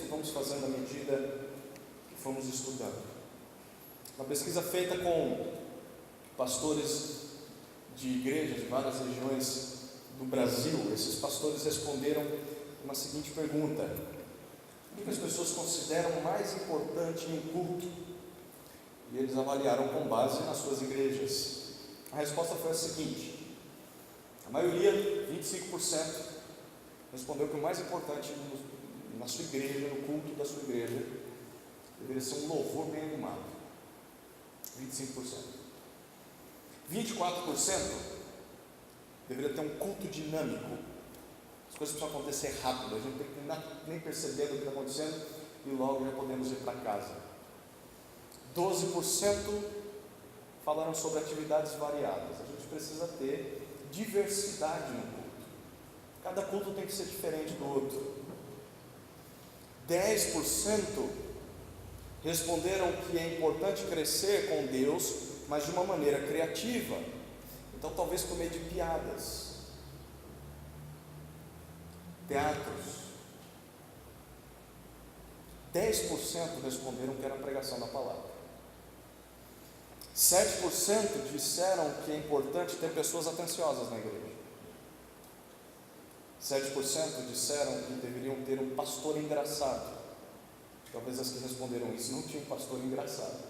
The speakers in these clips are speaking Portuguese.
e vamos fazendo à medida que fomos estudando. Uma pesquisa feita com pastores de igrejas de várias regiões do Brasil, esses pastores responderam uma seguinte pergunta: o que as pessoas consideram mais importante em um culto? E eles avaliaram com base nas suas igrejas. A resposta foi a seguinte: a maioria, 25%, respondeu que o mais importante na sua igreja, no culto da sua igreja, deveria ser um louvor bem animado. 25%. 24% deveria ter um culto dinâmico. As coisas precisam acontecer rápido, a gente não tem que nem perceber o que está acontecendo e logo já podemos ir para casa. 12% falaram sobre atividades variadas. A gente precisa ter diversidade no culto. Cada culto tem que ser diferente do outro. 10% responderam que é importante crescer com Deus, mas de uma maneira criativa. Então, talvez por meio de piadas, teatros. 10% responderam que era a pregação da palavra. 7% disseram que é importante ter pessoas atenciosas na igreja. 7% disseram que deveriam ter um pastor engraçado. Talvez as que responderam isso não tinham um pastor engraçado.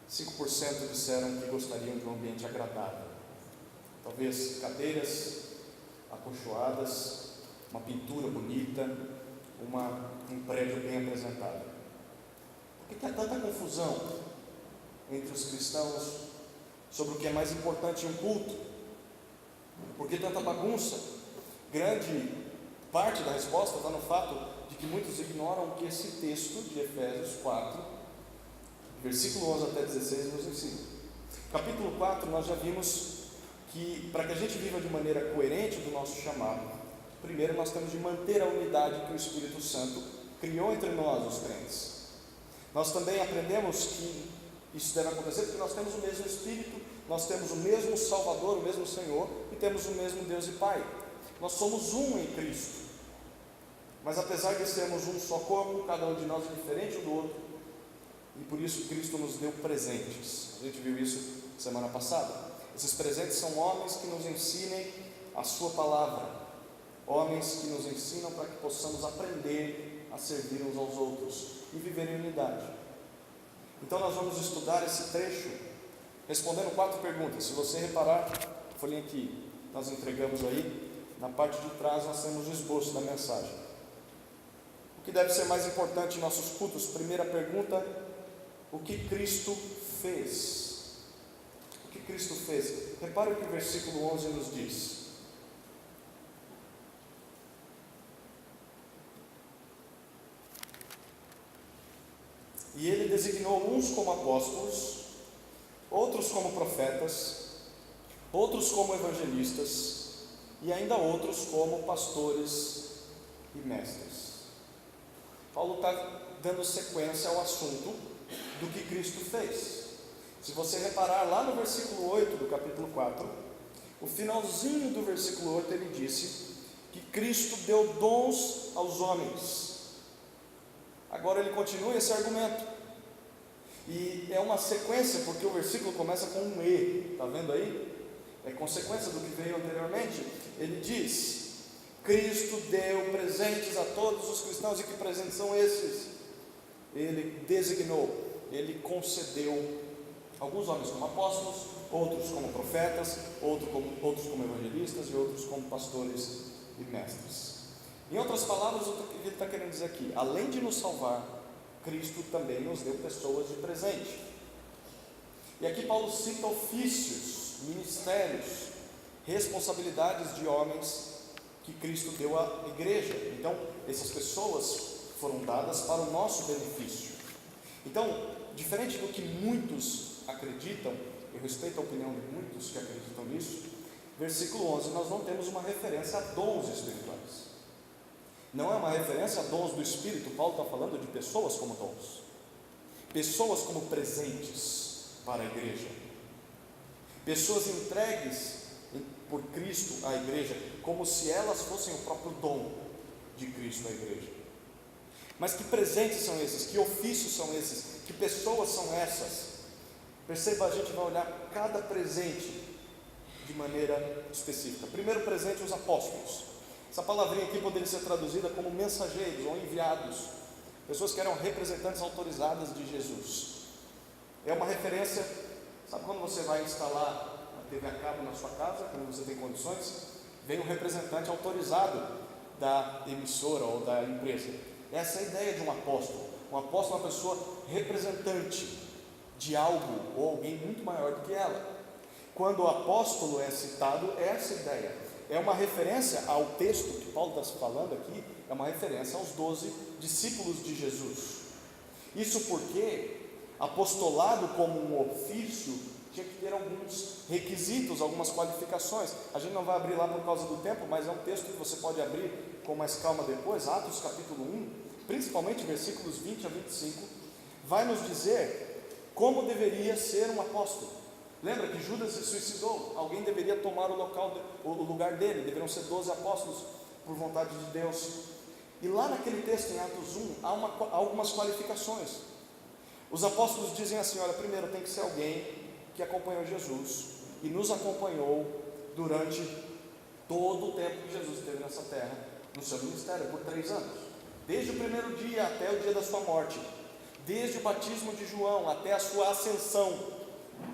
5% disseram que gostariam de um ambiente agradável. Talvez cadeiras acolchoadas, uma pintura bonita, um prédio bem apresentado. Por que há tanta confusão entre os cristãos sobre o que é mais importante em um culto? Por que tanta bagunça? Grande parte da resposta está no fato de que muitos ignoram que esse texto de Efésios 4, versículo 11 até 16, nos ensina. Capítulo 4, nós já vimos que para que a gente viva de maneira coerente do nosso chamado, primeiro nós temos de manter a unidade que o Espírito Santo criou entre nós, os crentes. Nós também aprendemos que isso deve acontecer porque nós temos o mesmo Espírito, nós temos o mesmo Salvador, o mesmo Senhor, e temos o mesmo Deus e Pai. Nós somos um em Cristo. Mas apesar de sermos um só corpo, cada um de nós é diferente um do outro, e por isso Cristo nos deu presentes. A gente viu isso semana passada. Esses presentes são homens que nos ensinem a sua palavra, homens que nos ensinam para que possamos aprender a servir uns aos outros e viver em unidade. Então nós vamos estudar esse trecho respondendo 4 perguntas. Se você reparar, a folhinha que nós entregamos aí, na parte de trás nós temos o esboço da mensagem. O que deve ser mais importante em nossos cultos? Primeira pergunta: o que Cristo fez? O que Cristo fez? Repare o que o versículo 11 nos diz. E ele designou uns como apóstolos, outros como profetas, outros como evangelistas e ainda outros como pastores e mestres. Paulo está dando sequência ao assunto do que Cristo fez. Se você reparar lá no versículo 8 do capítulo 4, o finalzinho do versículo 8, ele disse que Cristo deu dons aos homens. Agora ele continua esse argumento, e é uma sequência, porque o versículo começa com um E, está vendo aí? É consequência do que veio anteriormente. Ele diz: Cristo deu presentes a todos os cristãos. E que presentes são esses? Ele designou, ele concedeu alguns homens como apóstolos, outros como profetas, outros como evangelistas e outros como pastores e mestres. Em outras palavras, o que ele está querendo dizer aqui: além de nos salvar, Cristo também nos deu pessoas de presente. E aqui Paulo cita ofícios, ministérios, responsabilidades de homens que Cristo deu à igreja. Então, essas pessoas foram dadas para o nosso benefício. Então, diferente do que muitos acreditam, eu respeito a opinião de muitos que acreditam nisso, versículo 11, nós não temos uma referência a dons espirituais. Não é uma referência a dons do Espírito. Paulo está falando de pessoas como dons, pessoas como presentes para a igreja, pessoas entregues por Cristo à igreja, como se elas fossem o próprio dom de Cristo à igreja. Mas que presentes são esses? Que ofícios são esses? Que pessoas são essas? Perceba, a gente vai olhar cada presente de maneira específica. Primeiro presente, os apóstolos. Essa palavrinha aqui poderia ser traduzida como mensageiros ou enviados, pessoas que eram representantes autorizadas de Jesus. É uma referência, sabe quando você vai instalar a TV a cabo na sua casa, quando você tem condições, vem um representante autorizado da emissora ou da empresa. Essa é a ideia de um apóstolo. Um apóstolo é uma pessoa representante de algo ou alguém muito maior do que ela. Quando o apóstolo é citado, é essa ideia. É uma referência ao texto que Paulo está falando aqui, é uma referência aos 12 discípulos de Jesus. Isso porque apostolado como um ofício tinha que ter alguns requisitos, algumas qualificações. A gente não vai abrir lá por causa do tempo, mas é um texto que você pode abrir com mais calma depois. Atos capítulo 1, principalmente versículos 20 a 25, vai nos dizer como deveria ser um apóstolo. Lembra que Judas se suicidou? Alguém deveria tomar o lugar dele. Deveriam ser 12 apóstolos por vontade de Deus. E lá naquele texto em Atos 1 há algumas qualificações. Os apóstolos dizem assim: olha, primeiro tem que ser alguém que acompanhou Jesus e nos acompanhou durante todo o tempo que Jesus esteve nessa terra, no seu ministério, por 3 anos, desde o primeiro dia até o dia da sua morte, desde o batismo de João até a sua ascensão.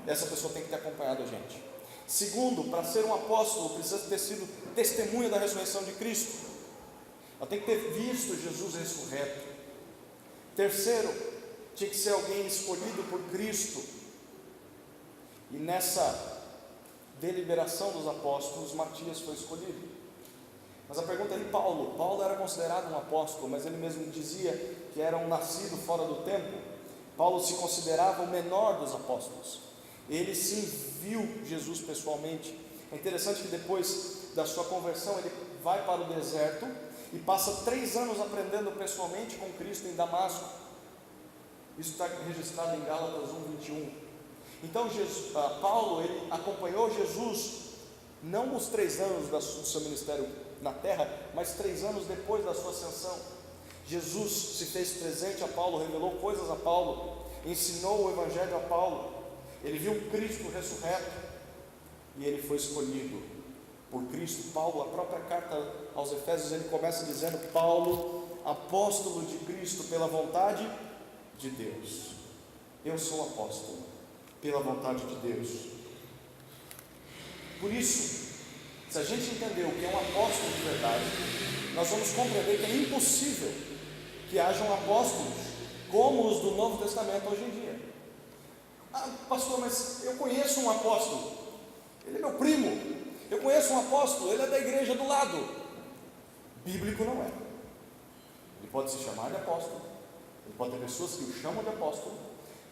Essa pessoa tem que ter acompanhado a gente. Segundo, para ser um apóstolo, precisa ter sido testemunha da ressurreição de Cristo. Ela tem que ter visto Jesus ressurreto. Terceiro, tinha que ser alguém escolhido por Cristo. E nessa deliberação dos apóstolos, Matias foi escolhido. Mas a pergunta é de Paulo. Paulo era considerado um apóstolo, mas ele mesmo dizia que era um nascido fora do tempo. Paulo se considerava o menor dos apóstolos. Ele sim viu Jesus pessoalmente. É interessante que depois da sua conversão ele vai para o deserto e passa 3 anos aprendendo pessoalmente com Cristo em Damasco. Isso está registrado em Gálatas 1:21. Então Paulo, ele acompanhou Jesus não os 3 anos do seu ministério na terra, mas 3 anos depois da sua ascensão. Jesus se fez presente a Paulo, revelou coisas a Paulo, ensinou o evangelho a Paulo. Ele viu um Cristo ressurreto e ele foi escolhido por Cristo. Paulo, a própria carta aos Efésios, ele começa dizendo: Paulo, apóstolo de Cristo pela vontade de Deus. Eu sou apóstolo pela vontade de Deus. Por isso, se a gente entender o que é um apóstolo de verdade, nós vamos compreender que é impossível que hajam apóstolos como os do Novo Testamento hoje em dia. Ah, pastor, mas eu conheço um apóstolo, ele é meu primo. Eu conheço um apóstolo, ele é da igreja do lado. Bíblico não é. Ele pode se chamar de apóstolo, ele pode ter pessoas que o chamam de apóstolo,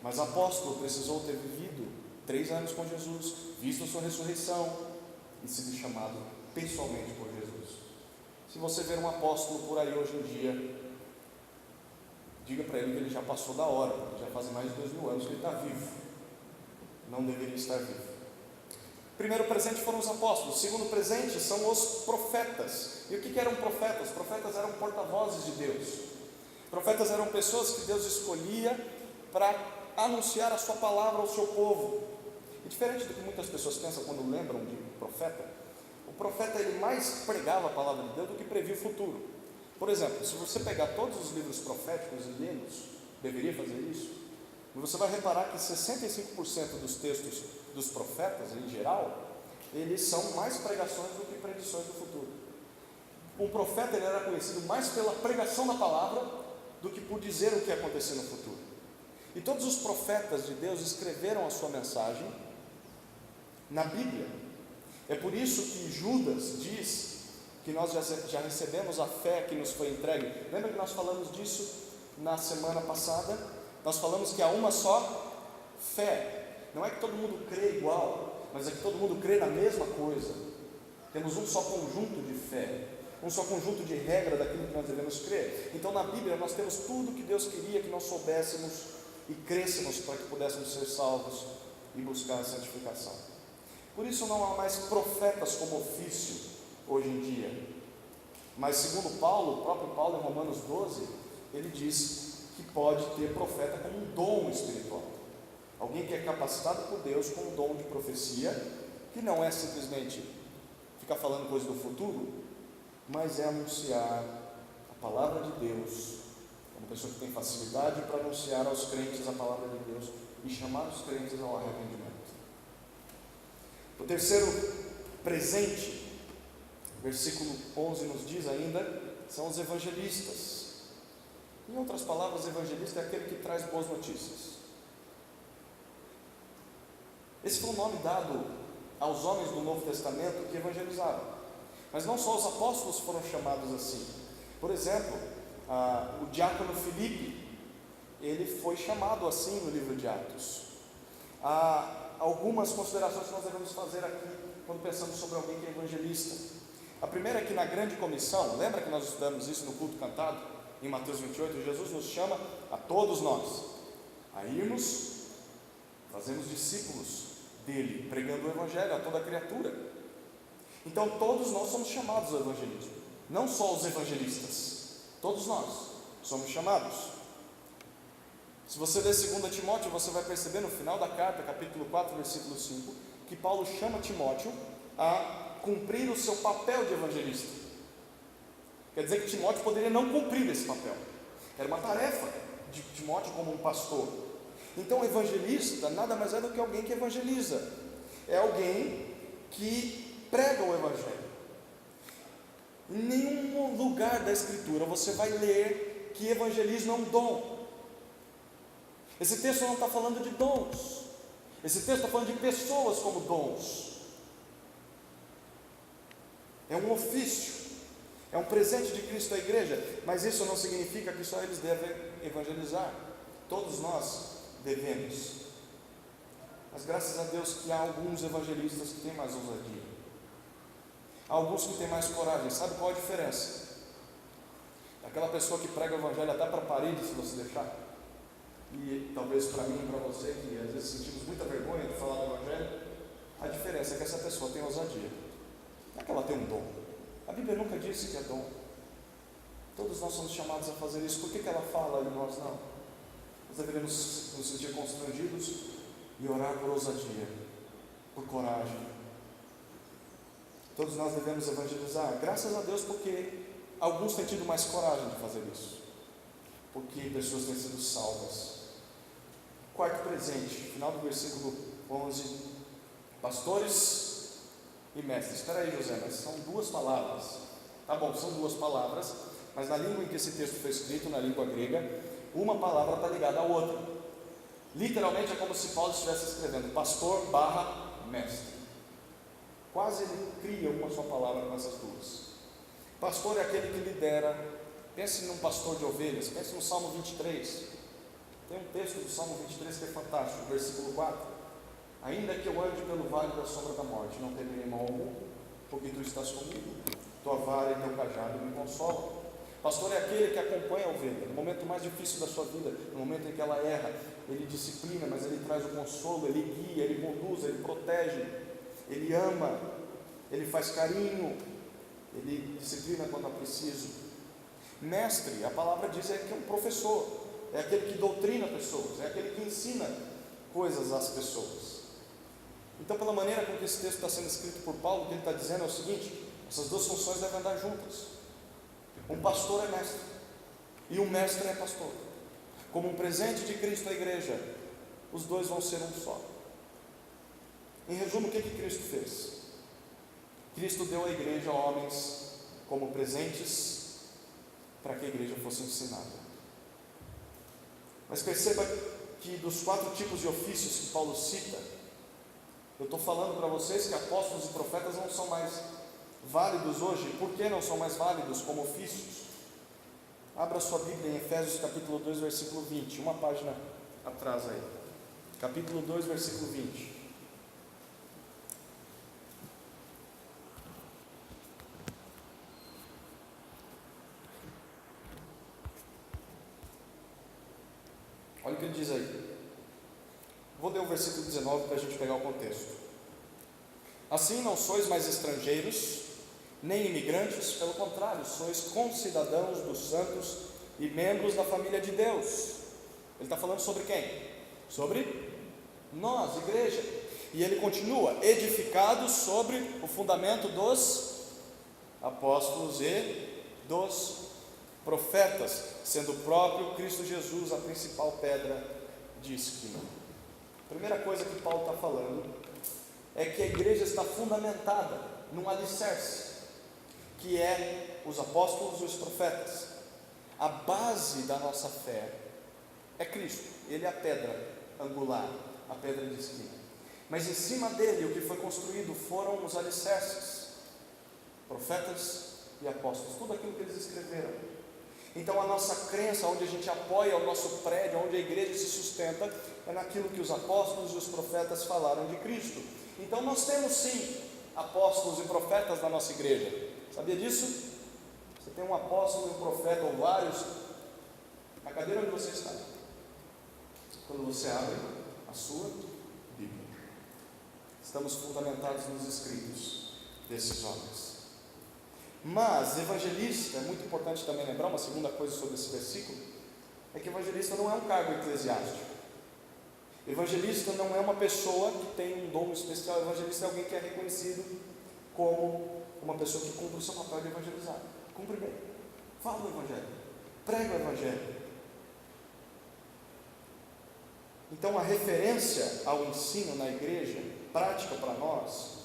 mas apóstolo precisou ter vivido 3 anos com Jesus, visto a sua ressurreição e sido chamado pessoalmente por Jesus. Se você ver um apóstolo por aí hoje em dia, diga para ele que ele já passou da hora, porque já fazem mais de 2000 anos que ele está vivo. Não deveria estar vivo. Primeiro presente foram os apóstolos. Segundo presente são os profetas. E o que eram profetas? Profetas eram porta-vozes de Deus. Profetas eram pessoas que Deus escolhia para anunciar a sua palavra ao seu povo. E diferente do que muitas pessoas pensam quando lembram de profeta, o profeta ele mais pregava a palavra de Deus do que previa o futuro. Por exemplo, se você pegar todos os livros proféticos e lê-los, deveria fazer isso, você vai reparar que 65% dos textos dos profetas, em geral, eles são mais pregações do que predições do futuro. Um profeta ele era conhecido mais pela pregação da palavra do que por dizer o que ia acontecer no futuro. E todos os profetas de Deus escreveram a sua mensagem na Bíblia. É por isso que Judas diz que nós já recebemos a fé que nos foi entregue. Lembra que nós falamos disso na semana passada? Nós falamos que há uma só fé. Não é que todo mundo crê igual, mas é que todo mundo crê na mesma coisa. Temos um só conjunto de fé, um só conjunto de regra daquilo que nós devemos crer. Então na Bíblia nós temos tudo que Deus queria que nós soubéssemos e crescêssemos para que pudéssemos ser salvos e buscar a santificação. Por isso não há mais profetas como ofício hoje em dia. Mas segundo Paulo, o próprio Paulo em Romanos 12, ele diz que pode ter profeta como um dom espiritual. Alguém que é capacitado por Deus com um dom de profecia, que não é simplesmente ficar falando coisas do futuro, mas é anunciar a palavra de Deus. É uma pessoa que tem facilidade para anunciar aos crentes a palavra de Deus e chamar os crentes ao arrependimento. O terceiro presente, versículo 11 nos diz ainda, são os evangelistas. Em outras palavras, evangelista é aquele que traz boas notícias. Esse foi o nome dado aos homens do Novo Testamento que evangelizaram. Mas não só os apóstolos foram chamados assim. Por exemplo, o diácono Filipe, ele foi chamado assim no livro de Atos. Há algumas considerações que nós devemos fazer aqui quando pensamos sobre alguém que é evangelista. A primeira é que na grande comissão, lembra que nós estudamos isso no culto cantado, em Mateus 28, Jesus nos chama a todos nós a irmos, fazermos discípulos dele, pregando o evangelho a toda criatura. Então todos nós somos chamados ao evangelismo, não só os evangelistas, todos nós somos chamados. Se você ler 2 Timóteo, você vai perceber no final da carta, capítulo 4, versículo 5, que Paulo chama Timóteo a cumprir o seu papel de evangelista. Quer dizer que Timóteo poderia não cumprir esse papel, era uma tarefa de Timóteo como um pastor. Então o evangelista nada mais é do que alguém que evangeliza, é alguém que prega o evangelho. Em nenhum lugar da escritura você vai ler que evangelismo é um dom. Esse texto não está falando de dons, esse texto está falando de pessoas como dons. É um ofício, é um presente de Cristo à igreja, mas isso não significa que só eles devem evangelizar. Todos nós devemos. Mas graças a Deus que há alguns evangelistas que têm mais ousadia, há alguns que têm mais coragem. Sabe qual a diferença? Aquela pessoa que prega o evangelho até para a parede, se você deixar. E talvez para mim e para você, que às vezes sentimos muita vergonha de falar do evangelho, a diferença é que essa pessoa tem ousadia. Não é que ela tem um dom. A Bíblia nunca disse que é dom. Todos nós somos chamados a fazer isso. Por que ela fala e nós não? Nós deveríamos nos sentir constrangidos e orar por ousadia, por coragem. Todos nós devemos evangelizar. Graças a Deus, porque alguns têm tido mais coragem de fazer isso, porque pessoas têm sido salvas. Quarto presente, final do versículo 11: pastores e mestres. Espera aí, José, mas são duas palavras. Tá bom, são duas palavras, mas na língua em que esse texto foi escrito, na língua grega, uma palavra está ligada à outra. Literalmente é como se Paulo estivesse escrevendo pastor / mestre. Quase ele cria uma só palavra com essas duas. Pastor é aquele que lidera. Pense num pastor de ovelhas, pense no Salmo 23. Tem um texto do Salmo 23 que é fantástico, versículo 4. Ainda que eu ande pelo vale da sombra da morte, não temerei mal algum, porque tu estás comigo. Tua vara e teu cajado me consolam. Pastor é aquele que acompanha a ovelha no momento mais difícil da sua vida, no momento em que ela erra. Ele disciplina, mas ele traz o consolo, ele guia, ele conduz, ele protege, ele ama, ele faz carinho, ele disciplina quando é preciso. Mestre, a palavra diz que é um professor, é aquele que doutrina pessoas, é aquele que ensina coisas às pessoas. Então, pela maneira com que esse texto está sendo escrito por Paulo, o que ele está dizendo é o seguinte: essas duas funções devem andar juntas. Um pastor é mestre e um mestre é pastor. Como um presente de Cristo à igreja, os dois vão ser um só. Em resumo, o que Cristo fez? Cristo deu à igreja homens como presentes para que a igreja fosse ensinada. Mas perceba que dos 4 tipos de ofícios que Paulo cita, eu estou falando para vocês que apóstolos e profetas não são mais válidos hoje. Por que não são mais válidos como ofícios? Abra sua Bíblia em Efésios capítulo 2, versículo 20, uma página atrás aí. Capítulo 2, versículo 20. Olha o que ele diz aí. Vou ler o versículo 19 para a gente pegar o contexto. Assim não sois mais estrangeiros, nem imigrantes, pelo contrário, sois concidadãos dos santos e membros da família de Deus. Ele está falando sobre quem? Sobre nós, igreja. E ele continua: edificados sobre o fundamento dos apóstolos e dos profetas, sendo o próprio Cristo Jesus a principal pedra de esquina. A primeira coisa que Paulo está falando é que a igreja está fundamentada num alicerce, que é os apóstolos e os profetas. A base da nossa fé é Cristo, Ele é a pedra angular, a pedra de esquina. Mas em cima dele, o que foi construído foram os alicerces, profetas e apóstolos, tudo aquilo que eles escreveram. Então a nossa crença, onde a gente apoia o nosso prédio, onde a igreja se sustenta, é naquilo que os apóstolos e os profetas falaram de Cristo. Então nós temos sim apóstolos e profetas na nossa igreja. Sabia disso? Você tem um apóstolo e um profeta, ou vários, na cadeira onde você está, quando você abre a sua Bíblia. Estamos fundamentados nos escritos desses homens. Mas evangelista, é muito importante também lembrar uma segunda coisa sobre esse versículo, é que evangelista não é um cargo eclesiástico. Evangelista não é uma pessoa que tem um dom especial. Evangelista é alguém que é reconhecido como uma pessoa que cumpre o seu papel de evangelizar. Cumpre bem, fala o evangelho, prega o evangelho. Então a referência ao ensino na igreja, prática para nós,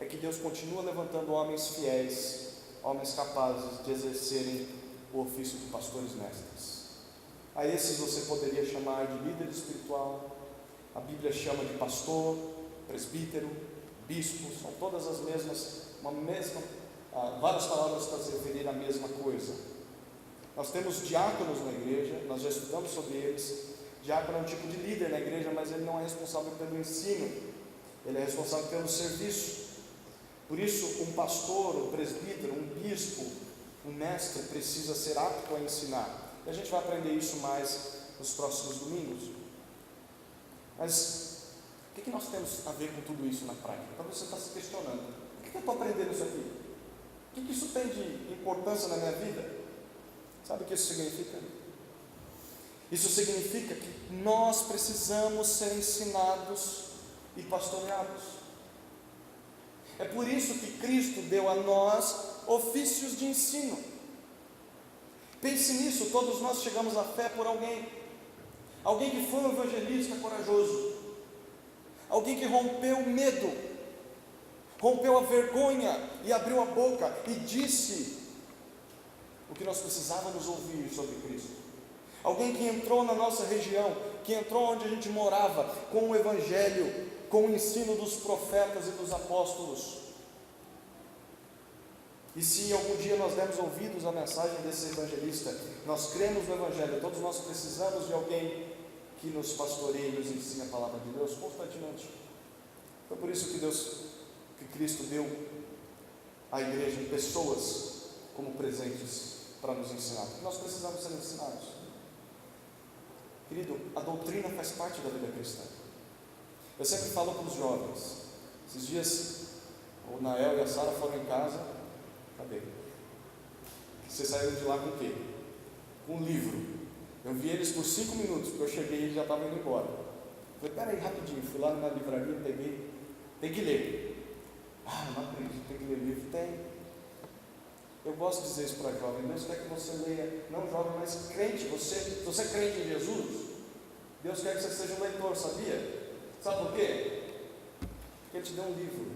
é que Deus continua levantando homens fiéis, homens capazes de exercerem o ofício de pastores mestres. A esses você poderia chamar de líder espiritual. A Bíblia chama de pastor, presbítero, bispo, são todas as mesmas, várias palavras para se referir à mesma coisa. Nós temos diáconos na igreja, nós já estudamos sobre eles. Diácono é um tipo de líder na igreja, mas ele não é responsável pelo ensino, ele é responsável pelo serviço. Por isso, um pastor, um presbítero, um bispo, um mestre precisa ser apto a ensinar. E a gente vai aprender isso mais nos próximos domingos. Mas o que nós temos a ver com tudo isso na prática? Talvez você está se questionando: o que eu estou aprendendo isso aqui? O que isso tem de importância na minha vida? Sabe o que isso significa? Isso significa que nós precisamos ser ensinados e pastoreados. É por isso que Cristo deu a nós ofícios de ensino. Pense nisso, todos nós chegamos à fé por alguém que foi um evangelista corajoso, alguém que rompeu o medo, rompeu a vergonha e abriu a boca e disse o que nós precisávamos ouvir sobre Cristo. Alguém que entrou na nossa região, que entrou onde a gente morava, com o evangelho, com o ensino dos profetas e dos apóstolos. E se algum dia nós dermos ouvidos à mensagem desse evangelista, nós cremos no evangelho, todos nós precisamos de alguém que nos pastoreie e nos ensine a palavra de Deus constantemente. Foi por isso que Cristo deu à igreja pessoas como presentes para nos ensinar, porque nós precisamos ser ensinados. Querido, a doutrina faz parte da vida cristã. Eu sempre falo para os jovens. Esses dias o Nael e a Sara foram em casa. Cadê? Vocês saíram de lá com o quê? Com um livro. Eu vi eles por 5 minutos, porque eu cheguei e eles já estavam indo embora. Falei: peraí, rapidinho. Fui lá na livraria, peguei. Tem que ler. Não acredito, tem que ler livro. Tem. Eu gosto de dizer isso para jovem: Deus quer que você leia, não jovem, mas crente. Se você é crente em Jesus, Deus quer que você seja um leitor, sabia? Sabe por quê? Porque Ele te deu um livro,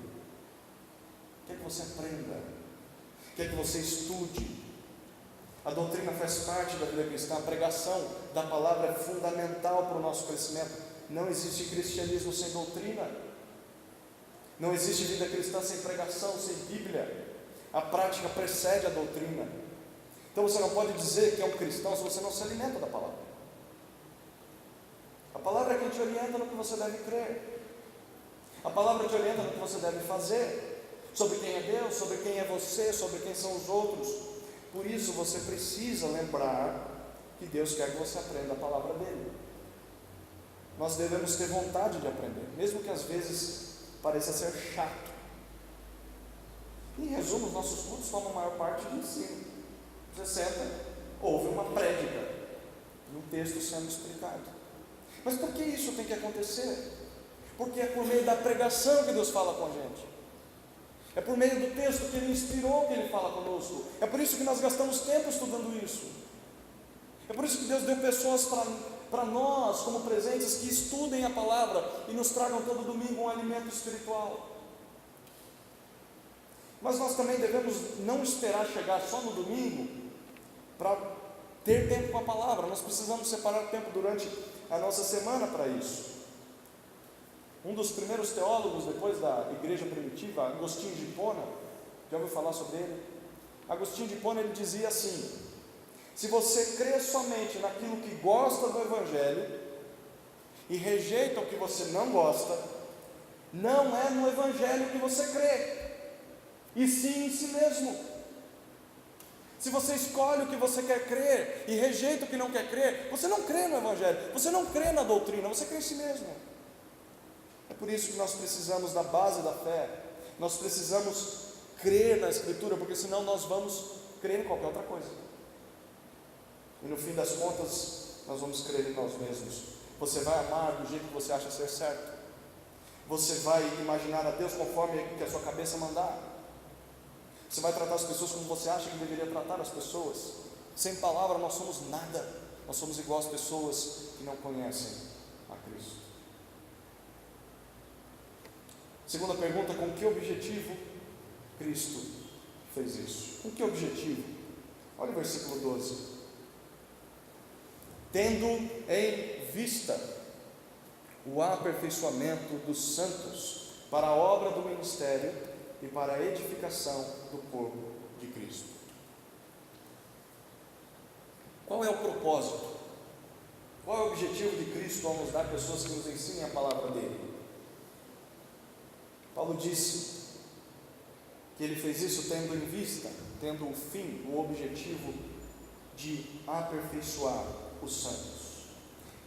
quer que você aprenda, quer que você estude. A doutrina faz parte da vida cristã, a pregação da palavra é fundamental para o nosso crescimento. Não existe cristianismo sem doutrina, não existe vida cristã sem pregação, sem Bíblia. A prática precede a doutrina. Então você não pode dizer que é um cristão se você não se alimenta da palavra. A palavra é quem te orienta no que você deve crer. A palavra te orienta no que você deve fazer, sobre quem é Deus, sobre quem é você, sobre quem são os outros. Por isso você precisa lembrar que Deus quer que você aprenda a palavra dele. Nós devemos ter vontade de aprender, mesmo que às vezes pareça ser chato. Em resumo, os nossos cultos tomam a maior parte de ensino. Você senta, ouve uma prédica e um texto sendo explicado. Mas por que isso tem que acontecer? Porque é por meio da pregação que Deus fala com a gente. É por meio do texto que Ele inspirou que Ele fala conosco. É por isso que nós gastamos tempo estudando isso. É por isso que Deus deu pessoas para nós, como presentes, que estudem a palavra e nos tragam todo domingo um alimento espiritual. Mas nós também devemos não esperar chegar só no domingo para ter tempo com a palavra. Nós precisamos separar tempo durante a nossa semana para isso. Um dos primeiros teólogos depois da igreja primitiva, Agostinho de Hipona, já ouviu falar sobre ele? Agostinho de Hipona, ele dizia assim: se você crê somente naquilo que gosta do Evangelho e rejeita o que você não gosta, não é no Evangelho que você crê, e sim em si mesmo. Se você escolhe o que você quer crer e rejeita o que não quer crer, você não crê no Evangelho, você não crê na doutrina, você crê em si mesmo. É por isso que nós precisamos da base da fé, nós precisamos crer na Escritura, porque senão nós vamos crer em qualquer outra coisa. E no fim das contas, nós vamos crer em nós mesmos. Você vai amar do jeito que você acha ser certo. Você vai imaginar a Deus conforme que a sua cabeça mandar. Você vai tratar as pessoas como você acha que deveria tratar as pessoas. Sem palavra nós somos nada. Nós somos igual às pessoas que não conhecem a Cristo. Segunda pergunta: com que objetivo Cristo fez isso? Com que objetivo? Olha o versículo 12. Tendo em vista o aperfeiçoamento dos santos para a obra do ministério e para a edificação do corpo de Cristo. Qual é o propósito? Qual é o objetivo de Cristo ao nos dar pessoas que nos ensinem a palavra dele? Paulo disse que ele fez isso tendo em vista, tendo o fim, o objetivo de aperfeiçoar os santos,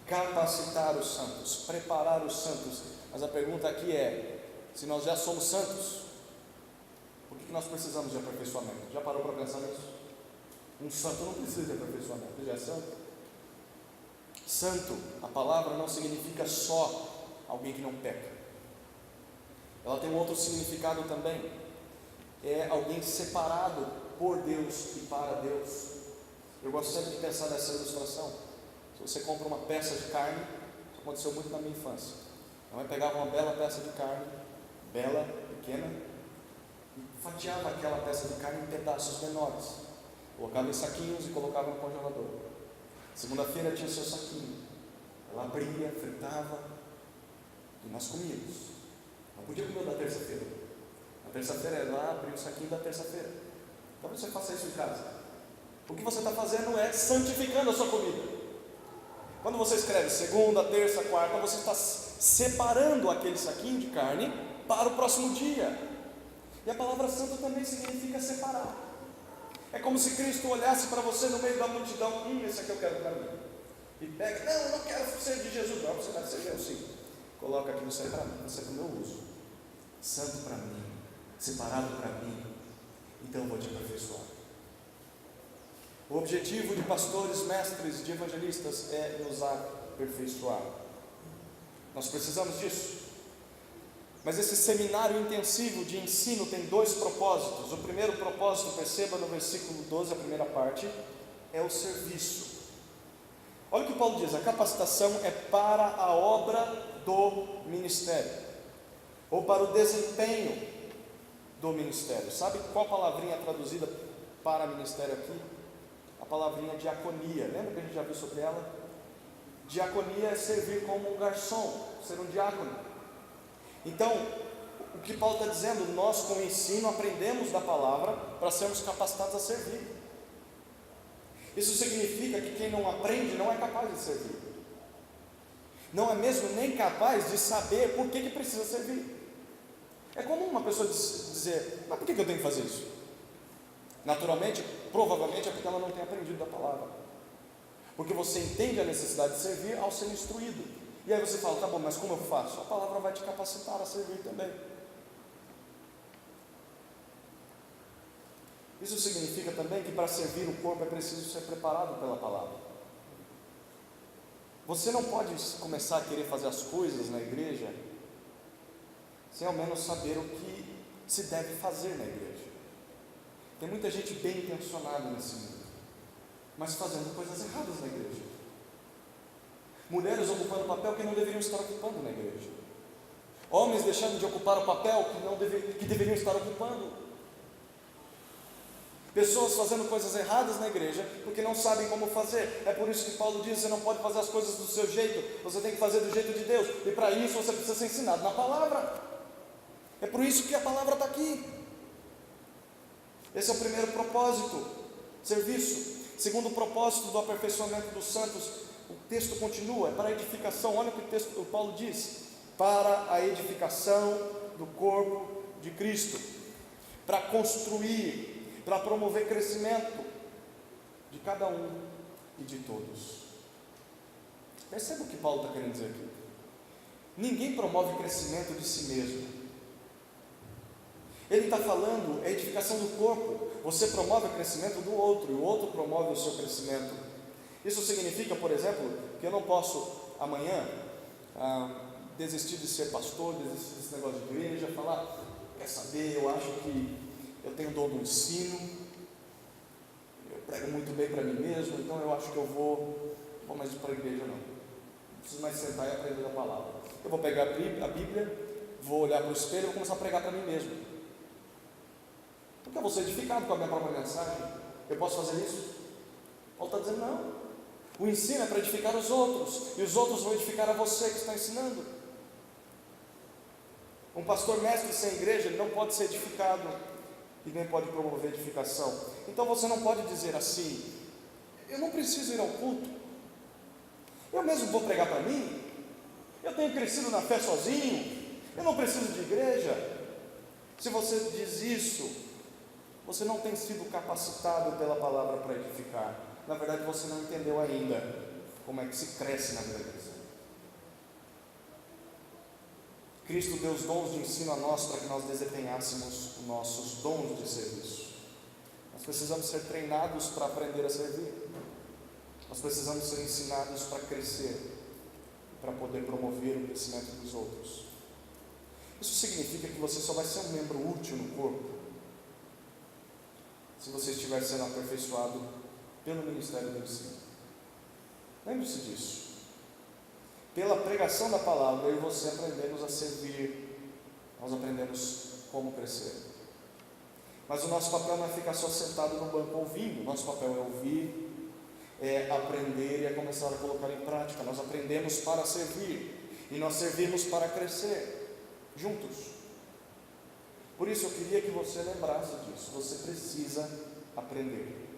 capacitar os santos, preparar os santos. Mas a pergunta aqui é: se nós já somos santos, por que nós precisamos de aperfeiçoamento? Já parou para pensar nisso? Um santo não precisa de aperfeiçoamento, ele já é santo. Santo, a palavra não significa só alguém que não peca. Ela tem um outro significado também. É alguém separado por Deus e para Deus. Eu gosto sempre de pensar nessa ilustração. Se você compra uma peça de carne, isso aconteceu muito na minha infância. Minha mãe pegava uma bela peça de carne, bela, pequena, e fatiava aquela peça de carne em pedaços menores. Colocava em saquinhos e colocava no congelador. Segunda-feira tinha o seu saquinho. Ela abria, fritava e nós comíamos. Não podia comer o da terça-feira. Na terça-feira ela abria o saquinho da terça-feira. Então você faça isso em casa. O que você está fazendo é santificando a sua comida. Quando você escreve segunda, terça, quarta, você está separando aquele saquinho de carne para o próximo dia. E a palavra santo também significa separar. É como se Cristo olhasse para você no meio da multidão: esse aqui eu quero para mim. E pega: não, eu não quero ser de Jesus. Não, você deve ser meu, sim. Coloca aqui, você é para mim, você é para o meu uso. Santo para mim, separado para mim. Então eu vou te aperfeiçoar. O objetivo de pastores, mestres, de evangelistas é nos aperfeiçoar. Nós precisamos disso. Mas esse seminário intensivo de ensino tem dois propósitos. O primeiro propósito, perceba no versículo 12, a primeira parte, é o serviço. Olha o que Paulo diz: a capacitação é para a obra do ministério, ou para o desempenho do ministério. Sabe qual palavrinha é traduzida para ministério aqui? A palavrinha diaconia. Lembra que a gente já viu sobre ela? Diaconia é servir como um garçom, ser um diácono. Então, o que Paulo está dizendo: nós com o ensino aprendemos da palavra para sermos capacitados a servir. Isso significa que quem não aprende não é capaz de servir. Não é mesmo nem capaz de saber por que precisa servir. É comum uma pessoa dizer: mas por que eu tenho que fazer isso? Naturalmente, provavelmente é porque ela não tem aprendido da palavra. Porque você entende a necessidade de servir ao ser instruído. E aí você fala: tá bom, mas como eu faço? A palavra vai te capacitar a servir também. Isso significa também que para servir o corpo é preciso ser preparado pela palavra. Você não pode começar a querer fazer as coisas na igreja sem ao menos saber o que se deve fazer na igreja. Tem muita gente bem intencionada nesse mundo, mas fazendo coisas erradas na igreja. Mulheres ocupando papel que não deveriam estar ocupando na igreja. Homens deixando de ocupar o papel que deveriam estar ocupando. Pessoas fazendo coisas erradas na igreja porque não sabem como fazer. É por isso que Paulo diz: você não pode fazer as coisas do seu jeito, você tem que fazer do jeito de Deus. E para isso você precisa ser ensinado na palavra. É por isso que a palavra está aqui. Esse é o primeiro propósito: serviço. Segundo propósito do aperfeiçoamento dos santos, o texto continua, é para a edificação. Olha o que o Paulo diz: para a edificação do corpo de Cristo, para construir, para promover crescimento de cada um e de todos. Perceba o que Paulo está querendo dizer aqui. Ninguém promove crescimento de si mesmo. Ele está falando a edificação do corpo. Você promove o crescimento do outro, e o outro promove o seu crescimento. Isso significa, por exemplo, que eu não posso amanhã desistir de ser pastor, desistir desse negócio de igreja, falar: quer saber, eu acho que eu tenho dom do ensino, eu prego muito bem para mim mesmo, então eu acho que eu vou mais para a igreja. Não preciso mais sentar e aprender a palavra. Eu vou pegar a Bíblia, vou olhar para o espelho e vou começar a pregar para mim mesmo. Porque eu vou ser edificado com a minha própria mensagem. Eu posso fazer isso? Paulo está dizendo: não. O ensino é para edificar os outros, e os outros vão edificar a você que está ensinando. Um pastor mestre sem igreja, ele não pode ser edificado e nem pode promover edificação. Então você não pode dizer assim: eu não preciso ir ao culto, eu mesmo vou pregar para mim, eu tenho crescido na fé sozinho, eu não preciso de igreja. Se você diz isso, você não tem sido capacitado pela palavra para edificar. Na verdade, você não entendeu ainda como é que se cresce na vida cristã. Cristo deu os dons de ensino a nós para que nós desempenhássemos os nossos dons de serviço. Nós precisamos ser treinados para aprender a servir. Nós precisamos ser ensinados para crescer, para poder promover o crescimento dos outros. Isso significa que você só vai ser um membro útil no corpo se você estiver sendo aperfeiçoado pelo ministério do ensino. Lembre-se disso. Pela pregação da palavra, eu e você aprendemos a servir, nós aprendemos como crescer. Mas o nosso papel não é ficar só sentado no banco ouvindo. Nosso papel é ouvir, é aprender e é começar a colocar em prática. Nós aprendemos para servir e nós servimos para crescer juntos. Por isso eu queria que você lembrasse disso. Você precisa aprender.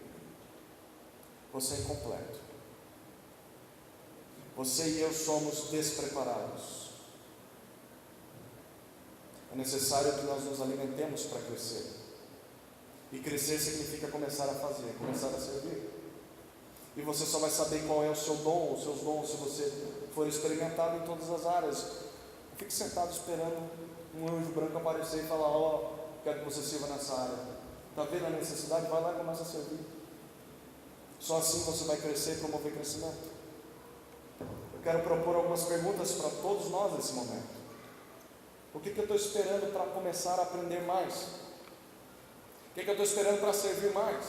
Você é incompleto. Você e eu somos despreparados. É necessário que nós nos alimentemos para crescer. E crescer significa começar a fazer, começar a servir. E você só vai saber qual é o seu dom, os seus dons, se você for experimentado em todas as áreas. Não fique sentado esperando um anjo branco aparecer e falar: ó, quero que você sirva nessa área. Está vendo a necessidade? Vai lá e começa a servir. Só assim você vai crescer e promover crescimento. Eu quero propor algumas perguntas para todos nós nesse momento. O que eu estou esperando para começar a aprender mais? O que eu estou esperando para servir mais?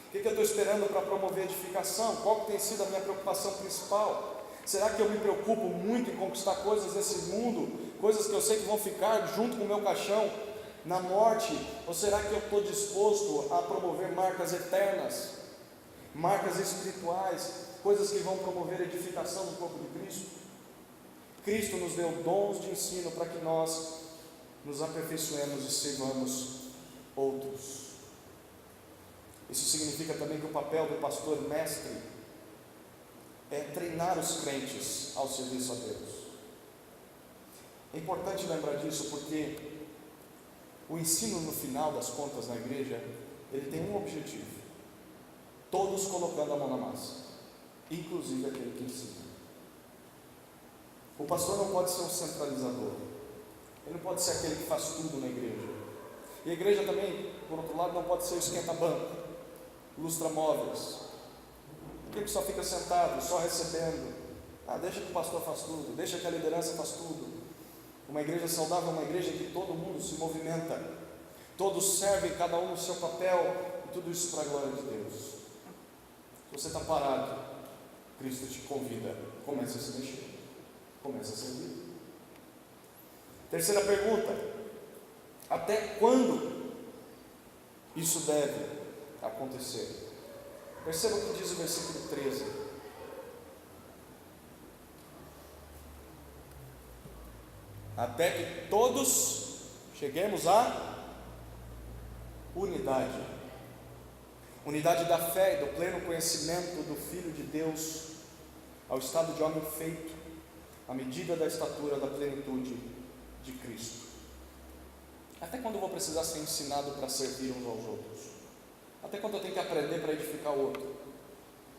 O que eu estou esperando para promover edificação? Qual que tem sido a minha preocupação principal? Será que eu me preocupo muito em conquistar coisas nesse mundo? Coisas que eu sei que vão ficar junto com o meu caixão na morte? Ou será que eu estou disposto a promover marcas eternas, marcas espirituais, coisas que vão promover edificação no corpo de Cristo? Cristo nos deu dons de ensino para que nós nos aperfeiçoemos e sirvamos outros. Isso significa também que o papel do pastor mestre é treinar os crentes ao serviço a Deus. É importante lembrar disso porque o ensino, no final das contas, na igreja, ele tem um objetivo: todos colocando a mão na massa, inclusive aquele que ensina. O pastor não pode ser um centralizador, ele não pode ser aquele que faz tudo na igreja, E a igreja também, por outro lado, não pode ser o esquenta-banco, lustra-móveis, aquele que só fica sentado, só recebendo. Deixa que o pastor faz tudo, deixa que a liderança faz tudo. Uma igreja saudável é uma igreja em que todo mundo se movimenta, todos servem, cada um no seu papel, e tudo isso para a glória de Deus. Se você está parado, Cristo te convida, comece a se mexer, comece a servir. Terceira pergunta: até quando isso deve acontecer? Perceba o que diz o versículo 13. Até que todos cheguemos à unidade. Unidade da fé e do pleno conhecimento do Filho de Deus, ao estado de homem feito, à medida da estatura da plenitude de Cristo. Até quando eu vou precisar ser ensinado para servir uns aos outros? Até quando eu tenho que aprender para edificar o outro?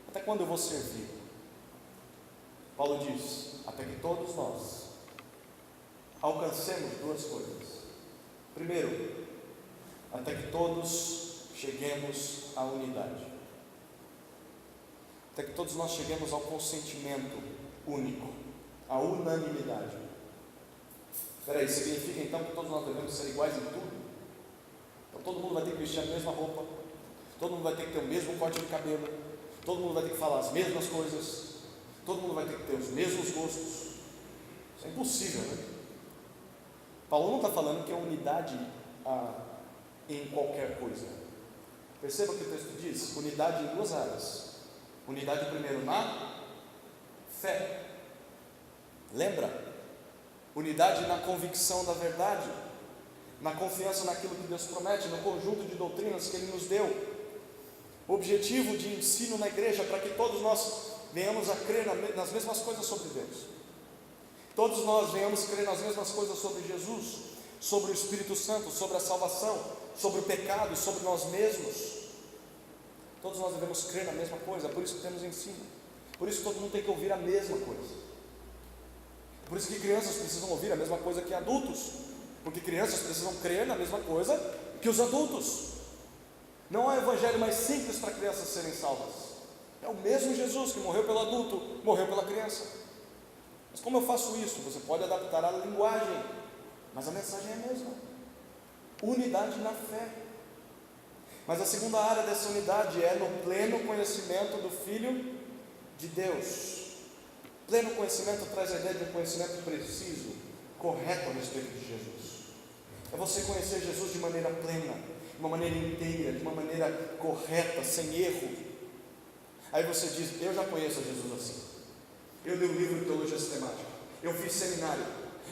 Até quando eu vou servir? Paulo diz: até que todos nós alcancemos duas coisas. Primeiro, até que todos cheguemos à unidade. Até que todos nós cheguemos ao consentimento único, à unanimidade. Espera aí, significa então que todos nós devemos ser iguais em tudo? Então todo mundo vai ter que vestir a mesma roupa, todo mundo vai ter que ter o mesmo corte de cabelo, todo mundo vai ter que falar as mesmas coisas, todo mundo vai ter que ter os mesmos gostos. Isso é impossível, né? Paulo não está falando que é unidade em qualquer coisa. Perceba o que o texto diz: unidade em duas áreas. Unidade primeiro na fé. Lembra? Unidade na convicção da verdade, na confiança naquilo que Deus promete, no conjunto de doutrinas que Ele nos deu. O objetivo de ensino na igreja é para que todos nós venhamos a crer nas mesmas coisas sobre Deus. Todos nós venhamos crer nas mesmas coisas sobre Jesus, sobre o Espírito Santo, sobre a salvação, sobre o pecado, sobre nós mesmos. Todos nós devemos crer na mesma coisa, é por isso que temos ensino. Por isso que todo mundo tem que ouvir a mesma coisa. Por isso que crianças precisam ouvir a mesma coisa que adultos, porque crianças precisam crer na mesma coisa que os adultos. Não há evangelho mais simples para crianças serem salvas. É o mesmo Jesus que morreu pelo adulto, morreu pela criança. Mas como eu faço isso? Você pode adaptar a linguagem, mas a mensagem é a mesma. Unidade na fé. Mas a segunda área dessa unidade é no pleno conhecimento do Filho de Deus. Pleno conhecimento traz a ideia de um conhecimento preciso, correto a respeito de Jesus. É você conhecer Jesus de maneira plena, de uma maneira inteira, de uma maneira correta, sem erro. Aí você diz: eu já conheço a Jesus assim. Eu li um livro de teologia sistemática, eu fiz seminário,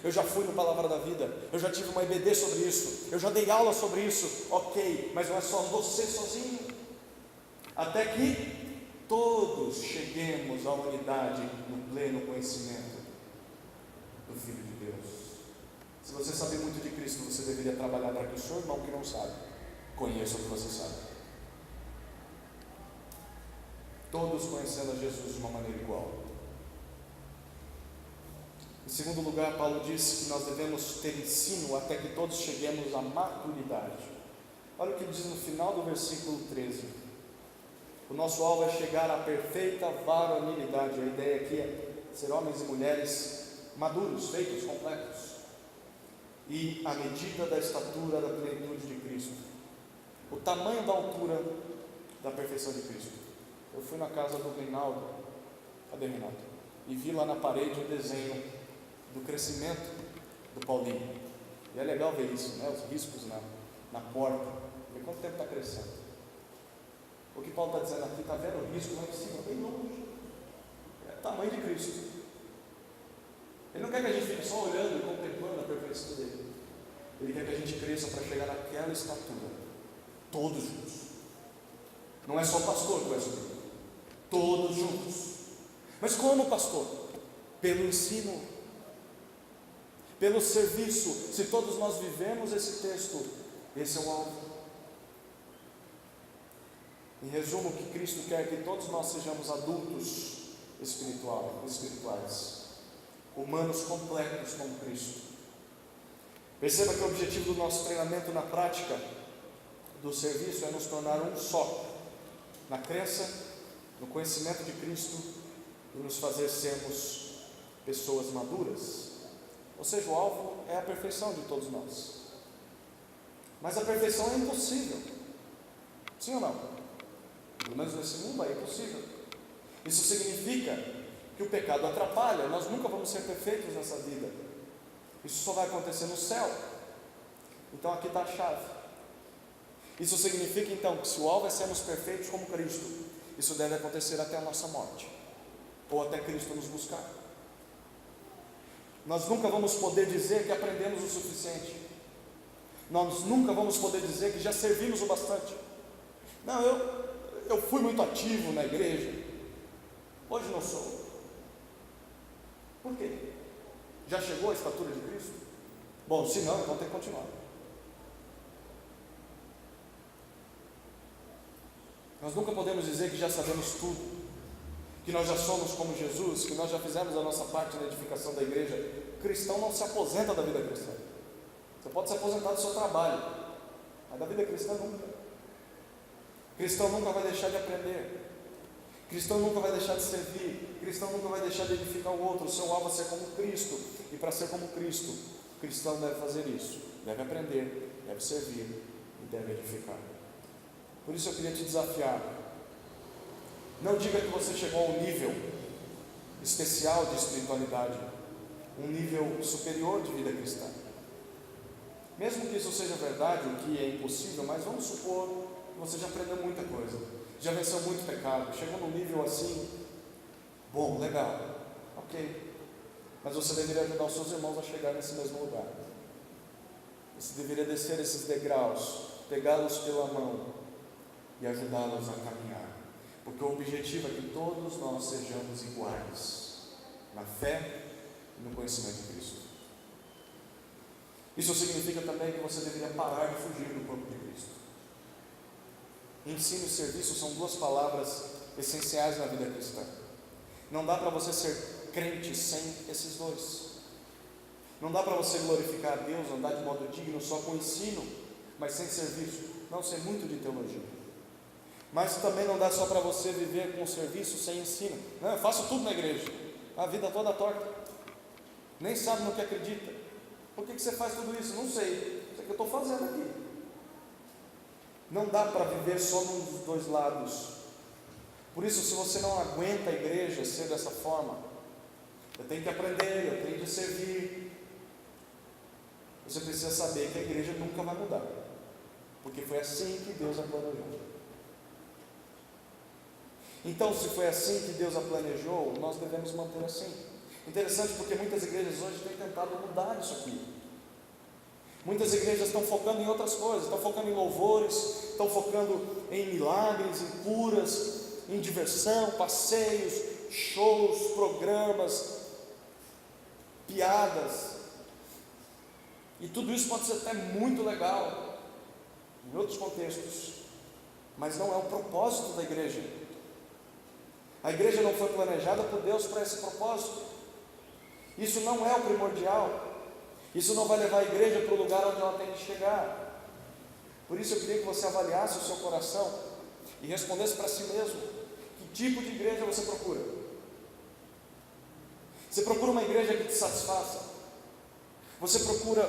eu já fui no Palavra da Vida, eu já tive uma EBD sobre isso, eu já dei aula sobre isso. Ok, mas não é só você sozinho. Até que todos cheguemos à unidade no pleno conhecimento do Filho de Deus. Se você sabe muito de Cristo, você deveria trabalhar para que o seu irmão que não sabe conheça o que você sabe. Todos conhecendo a Jesus de uma maneira igual. Em segundo lugar, Paulo disse que nós devemos ter ensino até que todos cheguemos à maturidade. Olha o que ele diz no final do versículo 13. O nosso alvo é chegar à perfeita varonilidade. A ideia aqui é ser homens e mulheres maduros, feitos, completos, e à medida da estatura da plenitude de Cristo, o tamanho da altura da perfeição de Cristo. Eu fui na casa do Reinaldo, cadê o Reinaldo? E vi lá na parede um desenho do crescimento do Paulinho. E é legal ver isso, né? Os riscos na porta. Ver quanto tempo está crescendo. O que Paulo está dizendo aqui, está vendo o risco lá em cima, bem longe. É o tamanho de Cristo. Ele não quer que a gente fique só olhando e contemplando a perfeição dele. Ele quer que a gente cresça para chegar naquela estatura, todos juntos. Não é só o pastor que vai subir, todos juntos. Mas como, pastor? Pelo ensino, pelo serviço. Se todos nós vivemos esse texto, esse é o alvo. Em resumo, o que Cristo quer é que todos nós sejamos adultos espirituais, humanos completos como Cristo. Perceba que o objetivo do nosso treinamento na prática do serviço é nos tornar um só, na crença, no conhecimento de Cristo e nos fazer sermos pessoas maduras. Ou seja, o alvo é a perfeição de todos nós. Mas a perfeição é impossível. Sim ou não? Pelo menos nesse mundo é impossível. Isso significa que o pecado atrapalha. Nós nunca vamos ser perfeitos nessa vida. Isso só vai acontecer no céu. Então aqui está a chave. Isso significa então que se o alvo é sermos perfeitos como Cristo, isso deve acontecer até a nossa morte, ou até Cristo nos buscar. Nós nunca vamos poder dizer que aprendemos o suficiente. Nós nunca vamos poder dizer que já servimos o bastante. Não, eu fui muito ativo na igreja, hoje não sou. Por quê? Já chegou a estatura de Cristo? Bom, se não, então tem que continuar. Nós nunca podemos dizer que já sabemos tudo, que nós já somos como Jesus, que nós já fizemos a nossa parte na edificação da igreja. O cristão não se aposenta da vida cristã. Você pode se aposentar do seu trabalho, mas da vida cristã nunca. Cristão nunca vai deixar de aprender. Cristão nunca vai deixar de servir. Cristão nunca vai deixar de edificar o outro. O seu alvo é ser como Cristo. E para ser como Cristo, o cristão deve fazer isso. Deve aprender, deve servir e deve edificar. Por isso eu queria te desafiar. Não diga que você chegou a um nível especial de espiritualidade, um nível superior de vida cristã. Mesmo que isso seja verdade, o que é impossível, mas vamos supor que você já aprendeu muita coisa, já venceu muito pecado, chegou num nível assim, bom, legal, ok, mas você deveria ajudar os seus irmãos a chegar nesse mesmo lugar. Você deveria descer esses degraus, pegá-los pela mão e ajudá-los a caminhar, porque o objetivo é que todos nós sejamos iguais na fé e no conhecimento de Cristo. Isso significa também que você deveria parar de fugir do corpo de Cristo. Ensino e serviço são duas palavras essenciais na vida cristã. Não dá para você ser crente sem esses dois. Não dá para você glorificar a Deus, andar de modo digno só com ensino, mas sem serviço. Não, sei muito de teologia. Mas também não dá só para você viver com serviço sem ensino. Não, eu faço tudo na igreja, a vida toda torta, nem sabe no que acredita. Por que você faz tudo isso? Não sei, isso é que eu estou fazendo aqui. Não dá para viver só num dos dois lados. Por isso, se você não aguenta a igreja ser dessa forma, eu tenho que aprender, eu tenho que servir, você precisa saber que a igreja nunca vai mudar, porque foi assim que Deus a planejou. Então, se foi assim que Deus a planejou, nós devemos manter assim. Interessante, porque muitas igrejas hoje têm tentado mudar isso aqui. Muitas igrejas estão focando em outras coisas, estão focando em louvores, estão focando em milagres, em curas, em diversão, passeios, shows, programas, piadas. E tudo isso pode ser até muito legal em outros contextos, mas não é o propósito da igreja. A igreja não foi planejada por Deus para esse propósito. Isso não é o primordial. Isso não vai levar a igreja para o lugar onde ela tem que chegar. Por isso eu queria que você avaliasse o seu coração e respondesse para si mesmo: que tipo de igreja você procura? Você procura uma igreja que te satisfaça? Você procura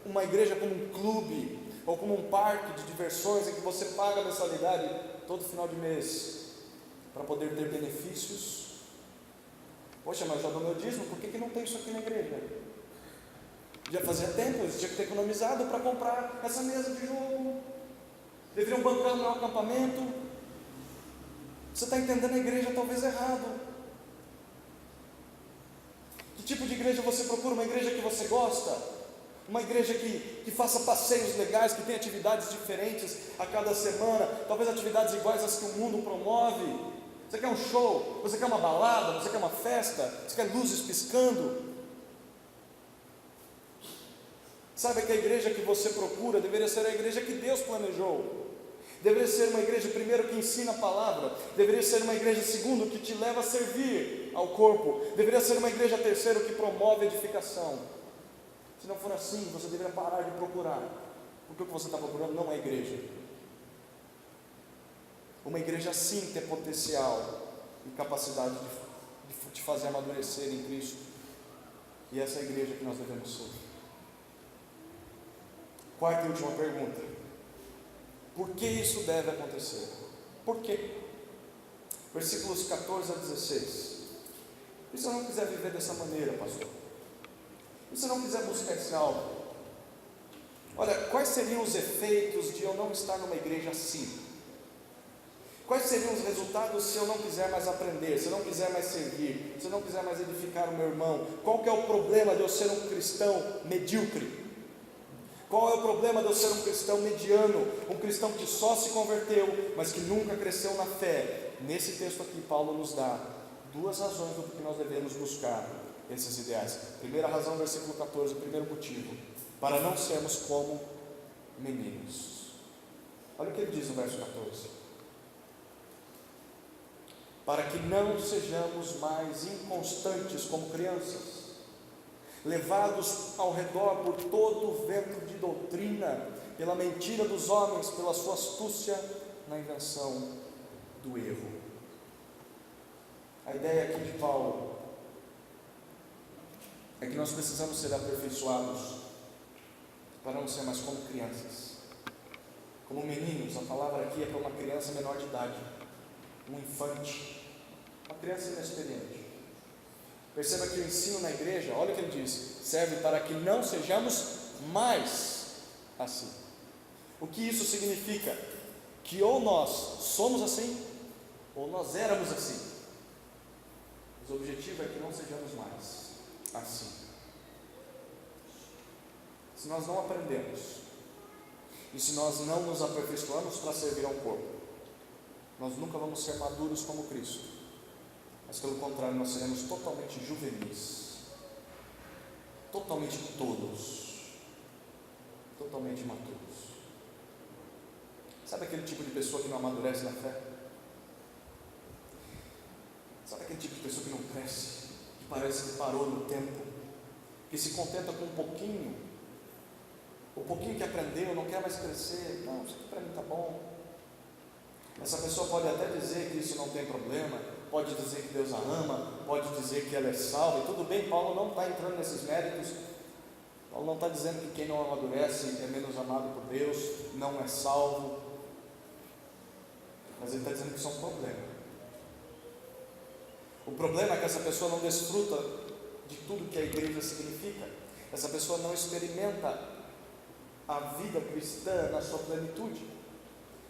uma igreja como um clube ou como um parque de diversões em que você paga a mensalidade todo final de mês para poder ter benefícios? Poxa, mas já dou meu dízimo, por que não tem isso aqui na igreja? Já fazia tempo, eu tinha que ter economizado para comprar essa mesa de jogo. Deveriam bancar o meu acampamento. Você está entendendo a igreja talvez errado. Que tipo de igreja você procura? Uma igreja que você gosta? Uma igreja que faça passeios legais, que tenha atividades diferentes a cada semana, talvez atividades iguais às que o mundo promove. Você quer um show? Você quer uma balada? Você quer uma festa? Você quer luzes piscando? Sabe que a igreja que você procura deveria ser a igreja que Deus planejou. Deveria ser uma igreja, primeiro, que ensina a palavra. Deveria ser uma igreja, segundo, que te leva a servir ao corpo. Deveria ser uma igreja, terceiro, que promove edificação. Se não for assim, você deveria parar de procurar, porque o que você está procurando não é igreja. Uma igreja assim tem potencial e capacidade de te fazer amadurecer em Cristo, e essa é a igreja que nós devemos ser. Quarta e última pergunta: por que isso deve acontecer? Por quê? Versículos 14 a 16. E se eu não quiser viver dessa maneira, pastor? E se eu não quiser buscar esse alvo? Olha, quais seriam os efeitos de eu não estar numa igreja assim? Quais seriam os resultados se eu não quiser mais aprender, se eu não quiser mais servir, se eu não quiser mais edificar o meu irmão? Qual que é o problema de eu ser um cristão medíocre? Qual é o problema de eu ser um cristão mediano, um cristão que só se converteu, mas que nunca cresceu na fé? Nesse texto aqui, Paulo nos dá duas razões do que nós devemos buscar esses ideais. Primeira razão, versículo 14, o primeiro motivo: para não sermos como meninos. Olha o que ele diz no verso 14: para que não sejamos mais inconstantes como crianças, levados ao redor por todo o vento de doutrina, pela mentira dos homens, pela sua astúcia na invenção do erro. A ideia aqui de Paulo é que nós precisamos ser aperfeiçoados para não ser mais como crianças, como meninos. A palavra aqui é para uma criança menor de idade, um infante, uma criança inexperiente. Perceba que o ensino na igreja, olha o que ele diz, serve para que não sejamos mais assim. O que isso significa? Que ou nós somos assim, ou nós éramos assim. Mas o objetivo é que não sejamos mais assim. Se nós não aprendemos, e se nós não nos aperfeiçoamos para servir ao corpo, nós nunca vamos ser maduros como Cristo, mas pelo contrário, nós seremos totalmente juvenis, totalmente tolos, totalmente imaturos. Sabe aquele tipo de pessoa que não amadurece na fé? Sabe aquele tipo de pessoa que não cresce, que parece que parou no tempo, que se contenta com um pouquinho, o pouquinho que aprendeu, não quer mais crescer? Não, isso aqui para mim está bom. Essa pessoa pode até dizer que isso não tem problema, pode dizer que Deus a ama, pode dizer que ela é salva, e tudo bem. Paulo não está entrando nesses méritos. Paulo não está dizendo que quem não amadurece é menos amado por Deus, não é salvo, mas ele está dizendo que isso é um problema. O problema é que essa pessoa não desfruta de tudo que a igreja significa. Essa pessoa não experimenta a vida cristã na sua plenitude.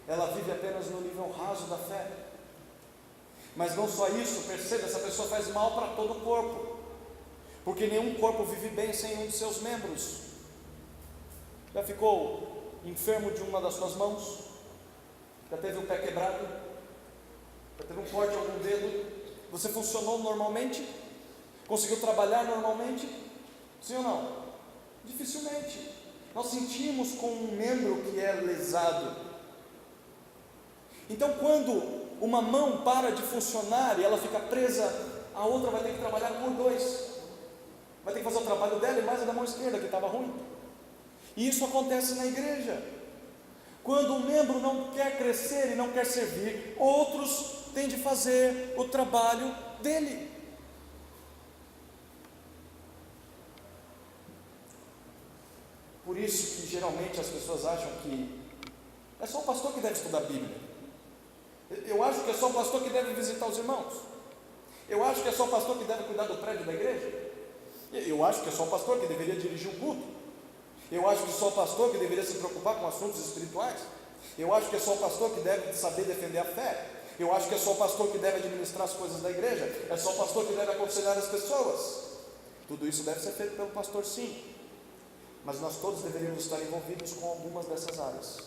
Ela vive apenas no nível raso da fé. Mas não só isso, perceba, essa pessoa faz mal para todo o corpo, porque nenhum corpo vive bem sem um de seus membros. Já ficou enfermo de uma das suas mãos? Já teve o pé quebrado? Já teve um corte em algum dedo? Você funcionou normalmente? Conseguiu trabalhar normalmente? Sim ou não? Dificilmente. Nós sentimos com um membro que é lesado. Então, quando uma mão para de funcionar e ela fica presa, a outra vai ter que trabalhar por dois. Vai ter que fazer o trabalho dela e mais a da mão esquerda que estava ruim. E isso acontece na igreja. Quando um membro não quer crescer e não quer servir, outros têm de fazer o trabalho dele. Por isso que geralmente as pessoas acham que é só o pastor que deve estudar a Bíblia. Eu acho que é só o pastor que deve visitar os irmãos. Eu acho que é só o pastor que deve cuidar do prédio da igreja. Eu acho que é só o pastor que deveria dirigir o culto. Eu acho que é só o pastor que deveria se preocupar com assuntos espirituais. Eu acho que é só o pastor que deve saber defender a fé. Eu acho que é só o pastor que deve administrar as coisas da igreja. É só o pastor que deve aconselhar as pessoas. Tudo isso deve ser feito pelo pastor, sim. Mas nós todos deveríamos estar envolvidos com algumas dessas áreas.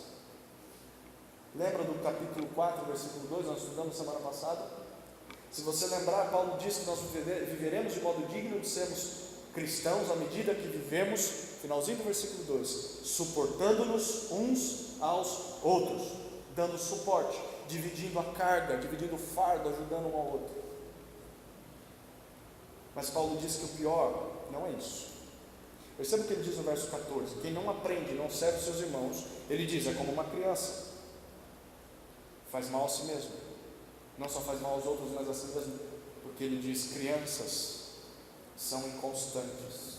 Lembra do capítulo 4, versículo 2, nós estudamos semana passada? Se você lembrar, Paulo diz que nós viveremos de modo digno de sermos cristãos à medida que vivemos, finalzinho do versículo 2, suportando-nos uns aos outros, dando suporte, dividindo a carga, dividindo o fardo, ajudando um ao outro. Mas Paulo diz que o pior não é isso. Perceba o que ele diz no verso 14: quem não aprende, não serve os seus irmãos, ele diz, é como uma criança, faz mal a si mesmo. Não só faz mal aos outros, mas a si mesmo, porque ele diz, crianças são inconstantes.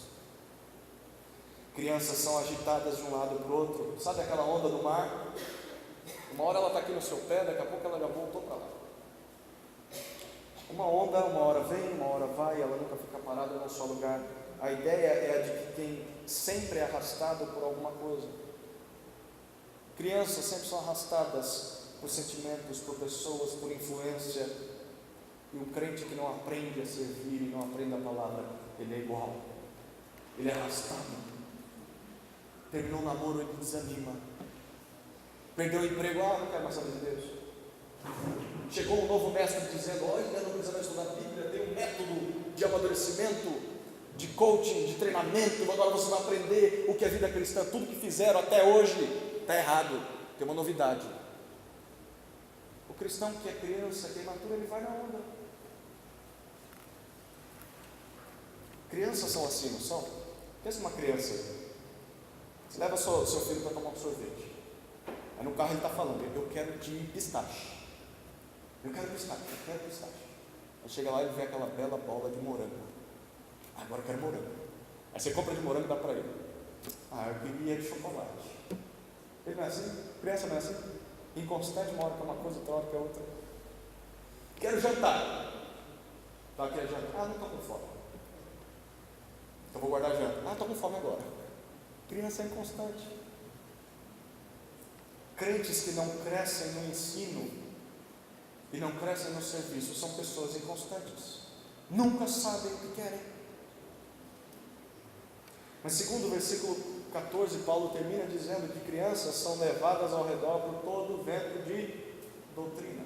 Crianças são agitadas de um lado para o outro. Sabe aquela onda do mar? Uma hora ela está aqui no seu pé, daqui a pouco ela já voltou para lá. Uma onda, uma hora vem, uma hora vai, ela nunca fica parada num só lugar. A ideia é a de que quem sempre é arrastado por alguma coisa. Crianças sempre são arrastadas por sentimentos, por pessoas, por influência. E um crente que não aprende a servir e não aprende a palavra, ele é igual. Ele é arrastado. Terminou o namoro, ele desanima. Perdeu o emprego, não quero mais saber de Deus. Chegou um novo mestre dizendo, ainda não precisa mais estudar a Bíblia, tem um método de amadurecimento, de coaching, de treinamento, agora você vai aprender o que é vida cristã. Tudo que fizeram até hoje está errado, tem uma novidade. O cristão que é criança, que é imaturo, ele vai na onda. Crianças são assim, não são? Pensa numa criança. Você leva seu filho para tomar um sorvete. Aí no carro ele está falando, eu quero de pistache. Eu quero pistache. Aí chega lá e ele vê aquela bela bola de morango. Agora eu quero morango. Aí você compra de morango e dá para ele. Eu queria de chocolate. Ele não é assim? Criança não é assim? Inconstante, uma hora que é uma coisa, outra hora que é outra. Quero jantar. Tá, quer jantar? Não estou com fome. Então vou guardar a janta. Estou com fome agora. Criança é inconstante. Crentes que não crescem no ensino e não crescem no serviço são pessoas inconstantes. Nunca sabem o que querem. Mas segundo o versículo 14, Paulo termina dizendo que crianças são levadas ao redor por todo o vento de doutrina.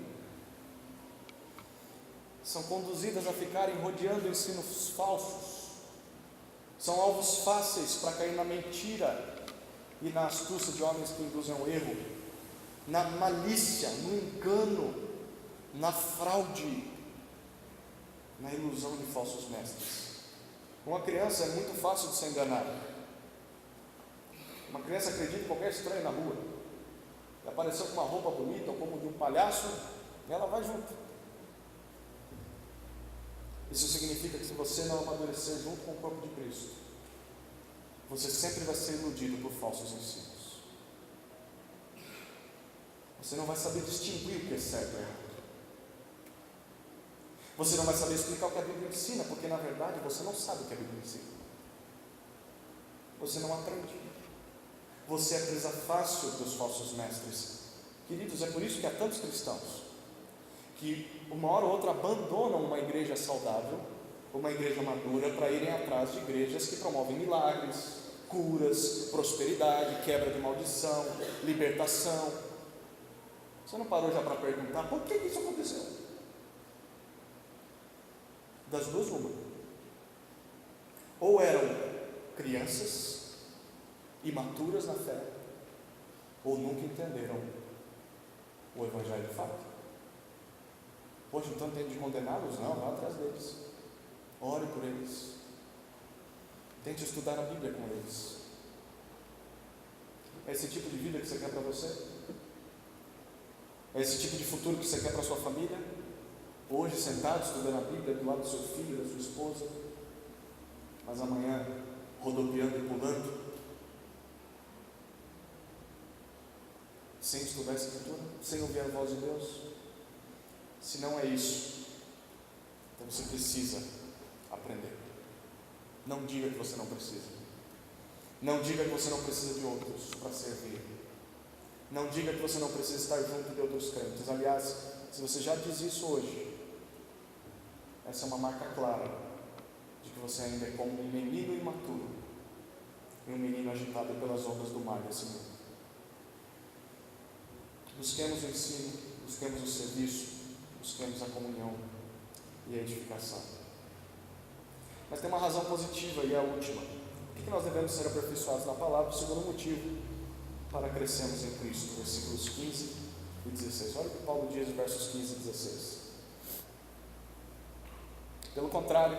São conduzidas a ficarem rodeando ensinos falsos. São alvos fáceis para cair na mentira e na astúcia de homens que induzem ao erro, na malícia, no engano, na fraude, na ilusão de falsos mestres. Uma criança é muito fácil de se enganar. Uma criança acredita em qualquer estranho na rua. Ele apareceu com uma roupa bonita ou como de um palhaço, e ela vai junto. Isso significa que se você não amadurecer junto com o corpo de Cristo, você sempre vai ser iludido por falsos ensinos. Você não vai saber distinguir o que é certo e errado. Você não vai saber explicar o que a Bíblia ensina, porque na verdade você não sabe o que a Bíblia ensina. Você não aprende. Você é presa fácil dos falsos mestres. Queridos, é por isso que há tantos cristãos que uma hora ou outra abandonam uma igreja saudável, uma igreja madura, para irem atrás de igrejas que promovem milagres, curas, prosperidade, quebra de maldição, libertação. Você não parou já para perguntar por que isso aconteceu? Das duas, uma. Ou eram crianças imaturas na fé, ou nunca entenderam o Evangelho de fato. Poxa, então tem de condená-los? Não, vá atrás deles. Ore por eles. Tente estudar a Bíblia com eles. É esse tipo de vida que você quer para você? É esse tipo de futuro que você quer para sua família? Hoje sentado estudando a Bíblia do lado do seu filho, da sua esposa, mas amanhã rodopiando e pulando, sem estudar a Escritura, sem ouvir a voz de Deus? Se não é isso, então você precisa aprender. Não diga que você não precisa. Não diga que você não precisa de outros para servir. Não diga que você não precisa estar junto de outros crentes. Aliás, se você já diz isso hoje, essa é uma marca clara de que você ainda é como um menino imaturo e um menino agitado pelas ondas do mar desse mundo. Busquemos o ensino, busquemos o serviço, busquemos a comunhão e a edificação. Mas tem uma razão positiva e é a última. Por que nós devemos ser aperfeiçoados na palavra? O segundo motivo para crescermos em Cristo. Versículos 15 e 16. Olha o que Paulo diz, versos 15 e 16. Pelo contrário,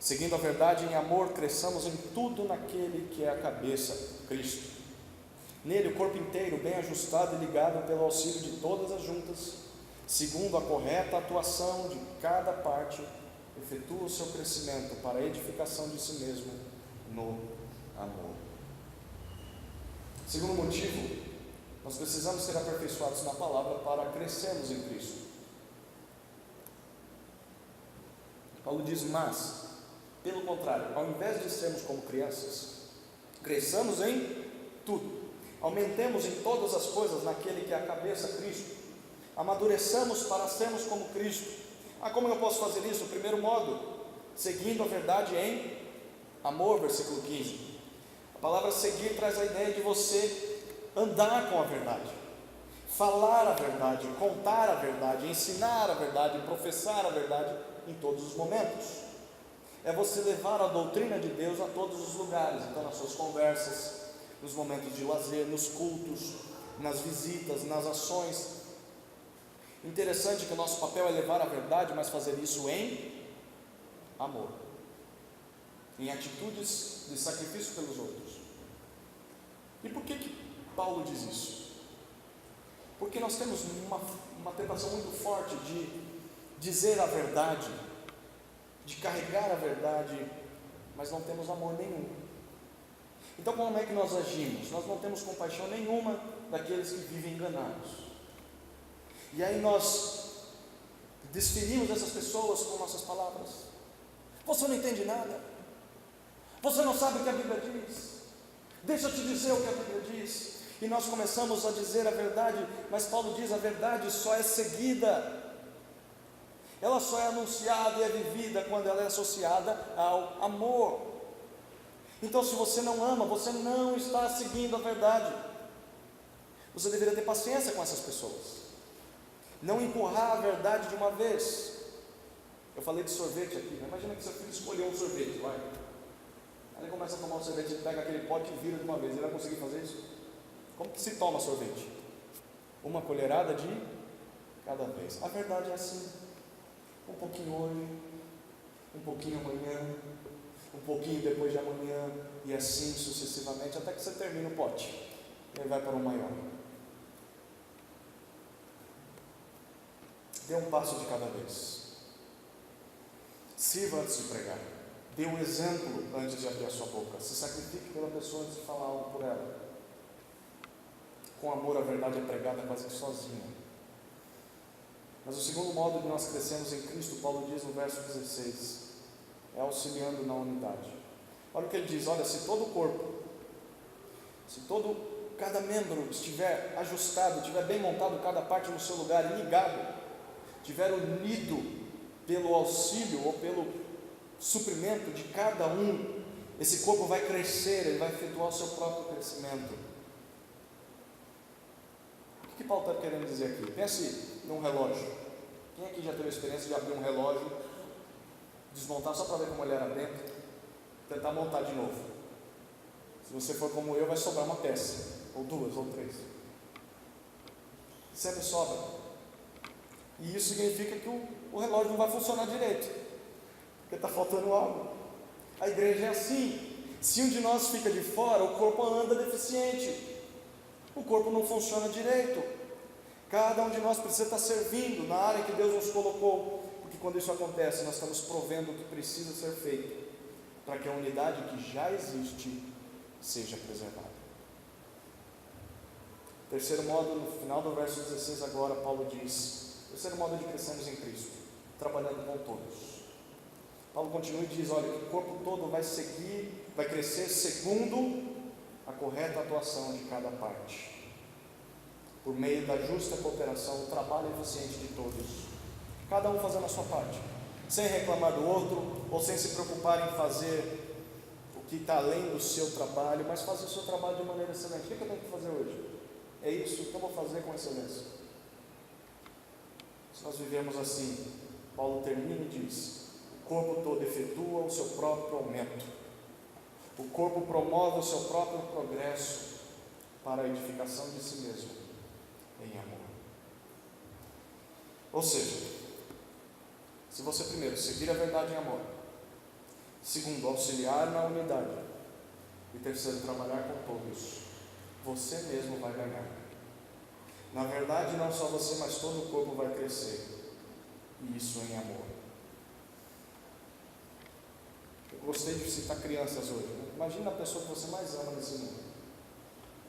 Seguindo a verdade em amor, cresçamos em tudo naquele que é a cabeça, Cristo. Nele o corpo inteiro, bem ajustado e ligado pelo auxílio de todas as juntas, segundo a correta atuação de cada parte, efetua o seu crescimento para a edificação de si mesmo no amor. Segundo motivo, nós precisamos ser aperfeiçoados na palavra para crescermos em Cristo. Paulo diz: mas, pelo contrário, ao invés de sermos como crianças, cresçamos em tudo, aumentemos em todas as coisas naquele que é a cabeça, Cristo, amadureçamos para sermos como Cristo. Como eu posso fazer isso? O primeiro modo, seguindo a verdade em amor, versículo 15. A palavra seguir traz a ideia de você andar com a verdade, falar a verdade, contar a verdade, ensinar a verdade, professar a verdade em todos os momentos. É você levar a doutrina de Deus a todos os lugares, então nas suas conversas, nos momentos de lazer, nos cultos, nas visitas, nas ações. Interessante que o nosso papel é levar a verdade, mas fazer isso em amor, em atitudes de sacrifício pelos outros. E por que Paulo diz isso? Porque nós temos uma tentação muito forte de dizer a verdade, de carregar a verdade, mas não temos amor nenhum. Então como é que nós agimos? Nós não temos compaixão nenhuma daqueles que vivem enganados. E aí nós desferimos essas pessoas com nossas palavras. Você não entende nada, você não sabe o que a Bíblia diz, deixa eu te dizer o que a Bíblia diz. E nós começamos a dizer a verdade, mas Paulo diz: a verdade só é seguida, ela só é anunciada e é vivida quando ela é associada ao amor. Então se você não ama, você não está seguindo a verdade. Você deveria ter paciência com essas pessoas, não empurrar a verdade de uma vez. Eu falei de sorvete aqui, né? Imagina que seu filho escolheu um sorvete, vai. Aí ele começa a tomar um sorvete, ele pega aquele pote e vira de uma vez. Ele vai conseguir fazer isso? Como que se toma sorvete? Uma colherada de cada vez. A verdade é assim: um pouquinho hoje, um pouquinho amanhã, um pouquinho depois de amanhã, e assim sucessivamente, até que você termina o pote, e ele vai para o maior. Dê um passo de cada vez. Sirva antes de pregar. Dê um exemplo antes de abrir a sua boca. Se sacrifique pela pessoa antes de falar algo por ela. Com amor, a verdade é pregada quase que sozinha. Mas o segundo modo de nós crescermos em Cristo, Paulo diz no verso 16, é auxiliando na unidade. Olha o que ele diz: olha, se todo o corpo, cada membro estiver ajustado, estiver bem montado, cada parte no seu lugar e ligado, estiver unido pelo auxílio ou pelo suprimento de cada um, esse corpo vai crescer, ele vai efetuar o seu próprio crescimento. O que Paulo está querendo dizer aqui? Pense num relógio. Quem aqui já teve a experiência de abrir um relógio, desmontar só para ver como ele era dentro, tentar montar de novo? Se você for como eu, vai sobrar uma peça, ou duas, ou três. Sempre sobra. E isso significa que o relógio não vai funcionar direito, porque está faltando algo. A igreja é assim: se um de nós fica de fora, o corpo anda deficiente, o corpo não funciona direito. Cada um de nós precisa estar servindo na área que Deus nos colocou, porque quando isso acontece, nós estamos provendo o que precisa ser feito, para que a unidade que já existe seja preservada. Terceiro modo, no final do verso 16 agora, Paulo diz: terceiro modo de crescermos em Cristo, trabalhando com todos. Paulo continua e diz: olha, que o corpo todo vai crescer segundo a correta atuação de cada parte, por meio da justa cooperação, o trabalho eficiente de todos, cada um fazendo a sua parte, sem reclamar do outro, ou sem se preocupar em fazer o que está além do seu trabalho, mas fazer o seu trabalho de maneira excelente. O que eu tenho que fazer hoje? É isso, então vou fazer com excelência. Se nós vivemos assim, Paulo termina e diz: o corpo todo efetua o seu próprio aumento, o corpo promove o seu próprio progresso para a edificação de si mesmo em amor. Ou seja, se você primeiro seguir a verdade em amor, Segundo, auxiliar na unidade. E terceiro, trabalhar com todos. Você mesmo vai ganhar. Na verdade, não só você, mas todo o corpo vai crescer. E isso em amor. Eu gostei de citar crianças hoje. Imagina a pessoa que você mais ama nesse mundo.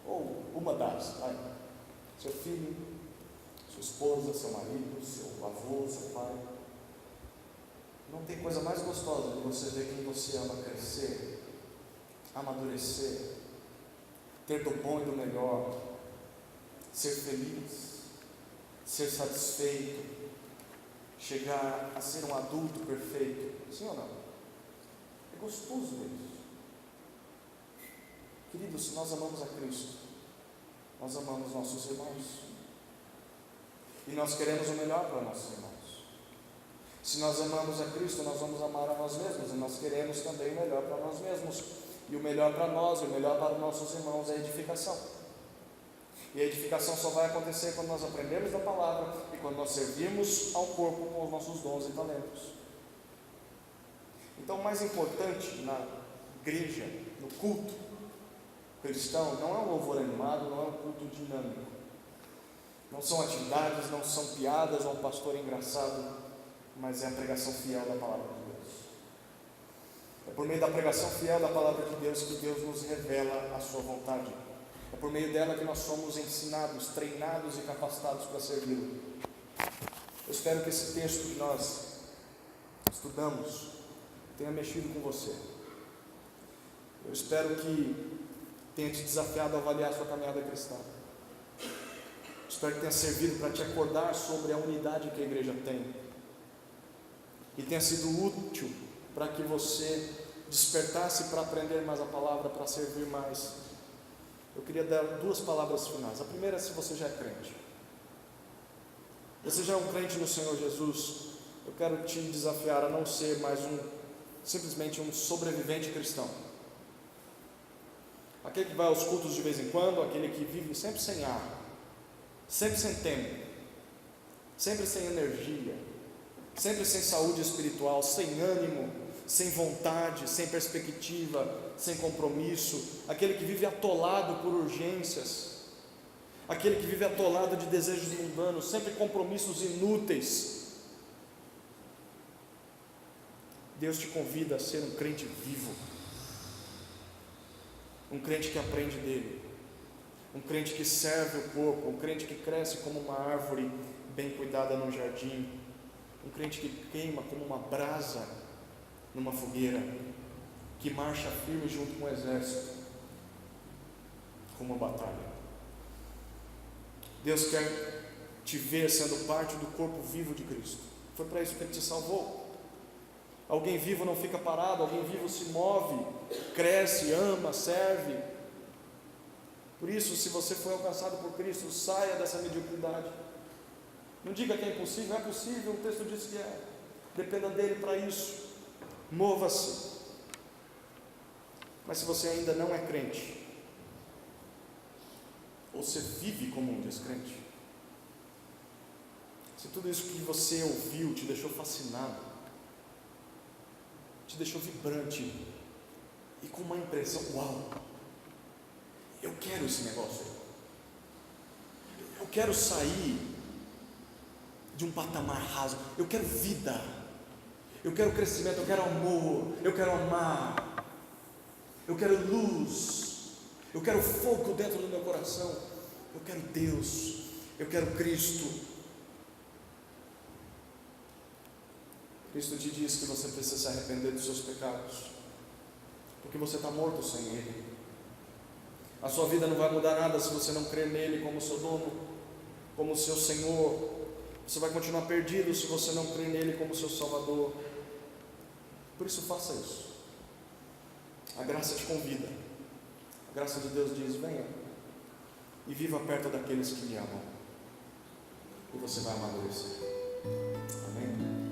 Ou uma das. Vai. Seu filho, sua esposa, seu marido, seu avô, seu pai. Não tem coisa mais gostosa de você ver quem você ama crescer, amadurecer, ter do bom e do melhor, ser feliz, ser satisfeito, chegar a ser um adulto perfeito. Sim ou não? É gostoso ver isso. Queridos, se nós amamos a Cristo, nós amamos nossos irmãos. E nós queremos o melhor para nossos irmãos. Se nós amamos a Cristo, nós vamos amar a nós mesmos. E nós queremos também o melhor para nós mesmos. E o melhor para nós, e o melhor para nossos irmãos é a edificação. E a edificação só vai acontecer quando nós aprendemos da palavra e quando nós servirmos ao corpo com os nossos dons e talentos. Então, o mais importante na igreja, no culto cristão, não é um louvor animado, não é um culto dinâmico. Não são atividades, não são piadas ou um pastor engraçado, mas é a pregação fiel da palavra de Deus. É por meio da pregação fiel da palavra de Deus que Deus nos revela a sua vontade. É por meio dela que nós somos ensinados, treinados e capacitados para servi-lo. Eu espero que esse texto que nós estudamos tenha mexido com você. Eu espero que tenha te desafiado a avaliar a sua caminhada cristã. Espero que tenha servido para te acordar sobre a unidade que a igreja tem. E tenha sido útil para que você despertasse para aprender mais a palavra, para servir mais. Eu queria dar duas palavras finais. A primeira é se você já é crente. Você já é um crente no Senhor Jesus. Eu quero te desafiar a não ser mais simplesmente um sobrevivente cristão. Aquele que vai aos cultos de vez em quando, aquele que vive sempre sem ar, sempre sem tempo, sempre sem energia, sempre sem saúde espiritual, sem ânimo, sem vontade, sem perspectiva, sem compromisso, aquele que vive atolado por urgências, aquele que vive atolado de desejos mundanos, sempre compromissos inúteis. Deus te convida a ser um crente vivo, um crente que aprende dele, um crente que serve o corpo, um crente que cresce como uma árvore bem cuidada no jardim, um crente que queima como uma brasa numa fogueira, que marcha firme junto com o exército, rumo à batalha. Deus quer te ver sendo parte do corpo vivo de Cristo. Foi para isso que Ele te salvou. Alguém vivo não fica parado, alguém vivo se move, cresce, ama, serve. Por isso, se você foi alcançado por Cristo, saia dessa mediocridade. Não diga que é impossível, é possível, o texto diz que é. Dependa dele para isso. Mova-se. Mas se você ainda não é crente, ou você vive como um descrente, se tudo isso que você ouviu te deixou fascinado, te deixou vibrante e com uma impressão, uau, eu quero esse negócio, eu quero sair de um patamar raso, eu quero vida, eu quero crescimento, eu quero amor, eu quero amar, eu quero luz, eu quero fogo dentro do meu coração, eu quero Deus, eu quero Cristo. Cristo te diz que você precisa se arrepender dos seus pecados, porque você está morto sem Ele. A sua vida não vai mudar nada se você não crer nele como seu dono, como seu Senhor. Você vai continuar perdido se você não crer nele como seu Salvador. Por isso faça isso. A graça te convida. A graça de Deus diz: venha e viva perto daqueles que me amam, e você vai amadurecer. Amém?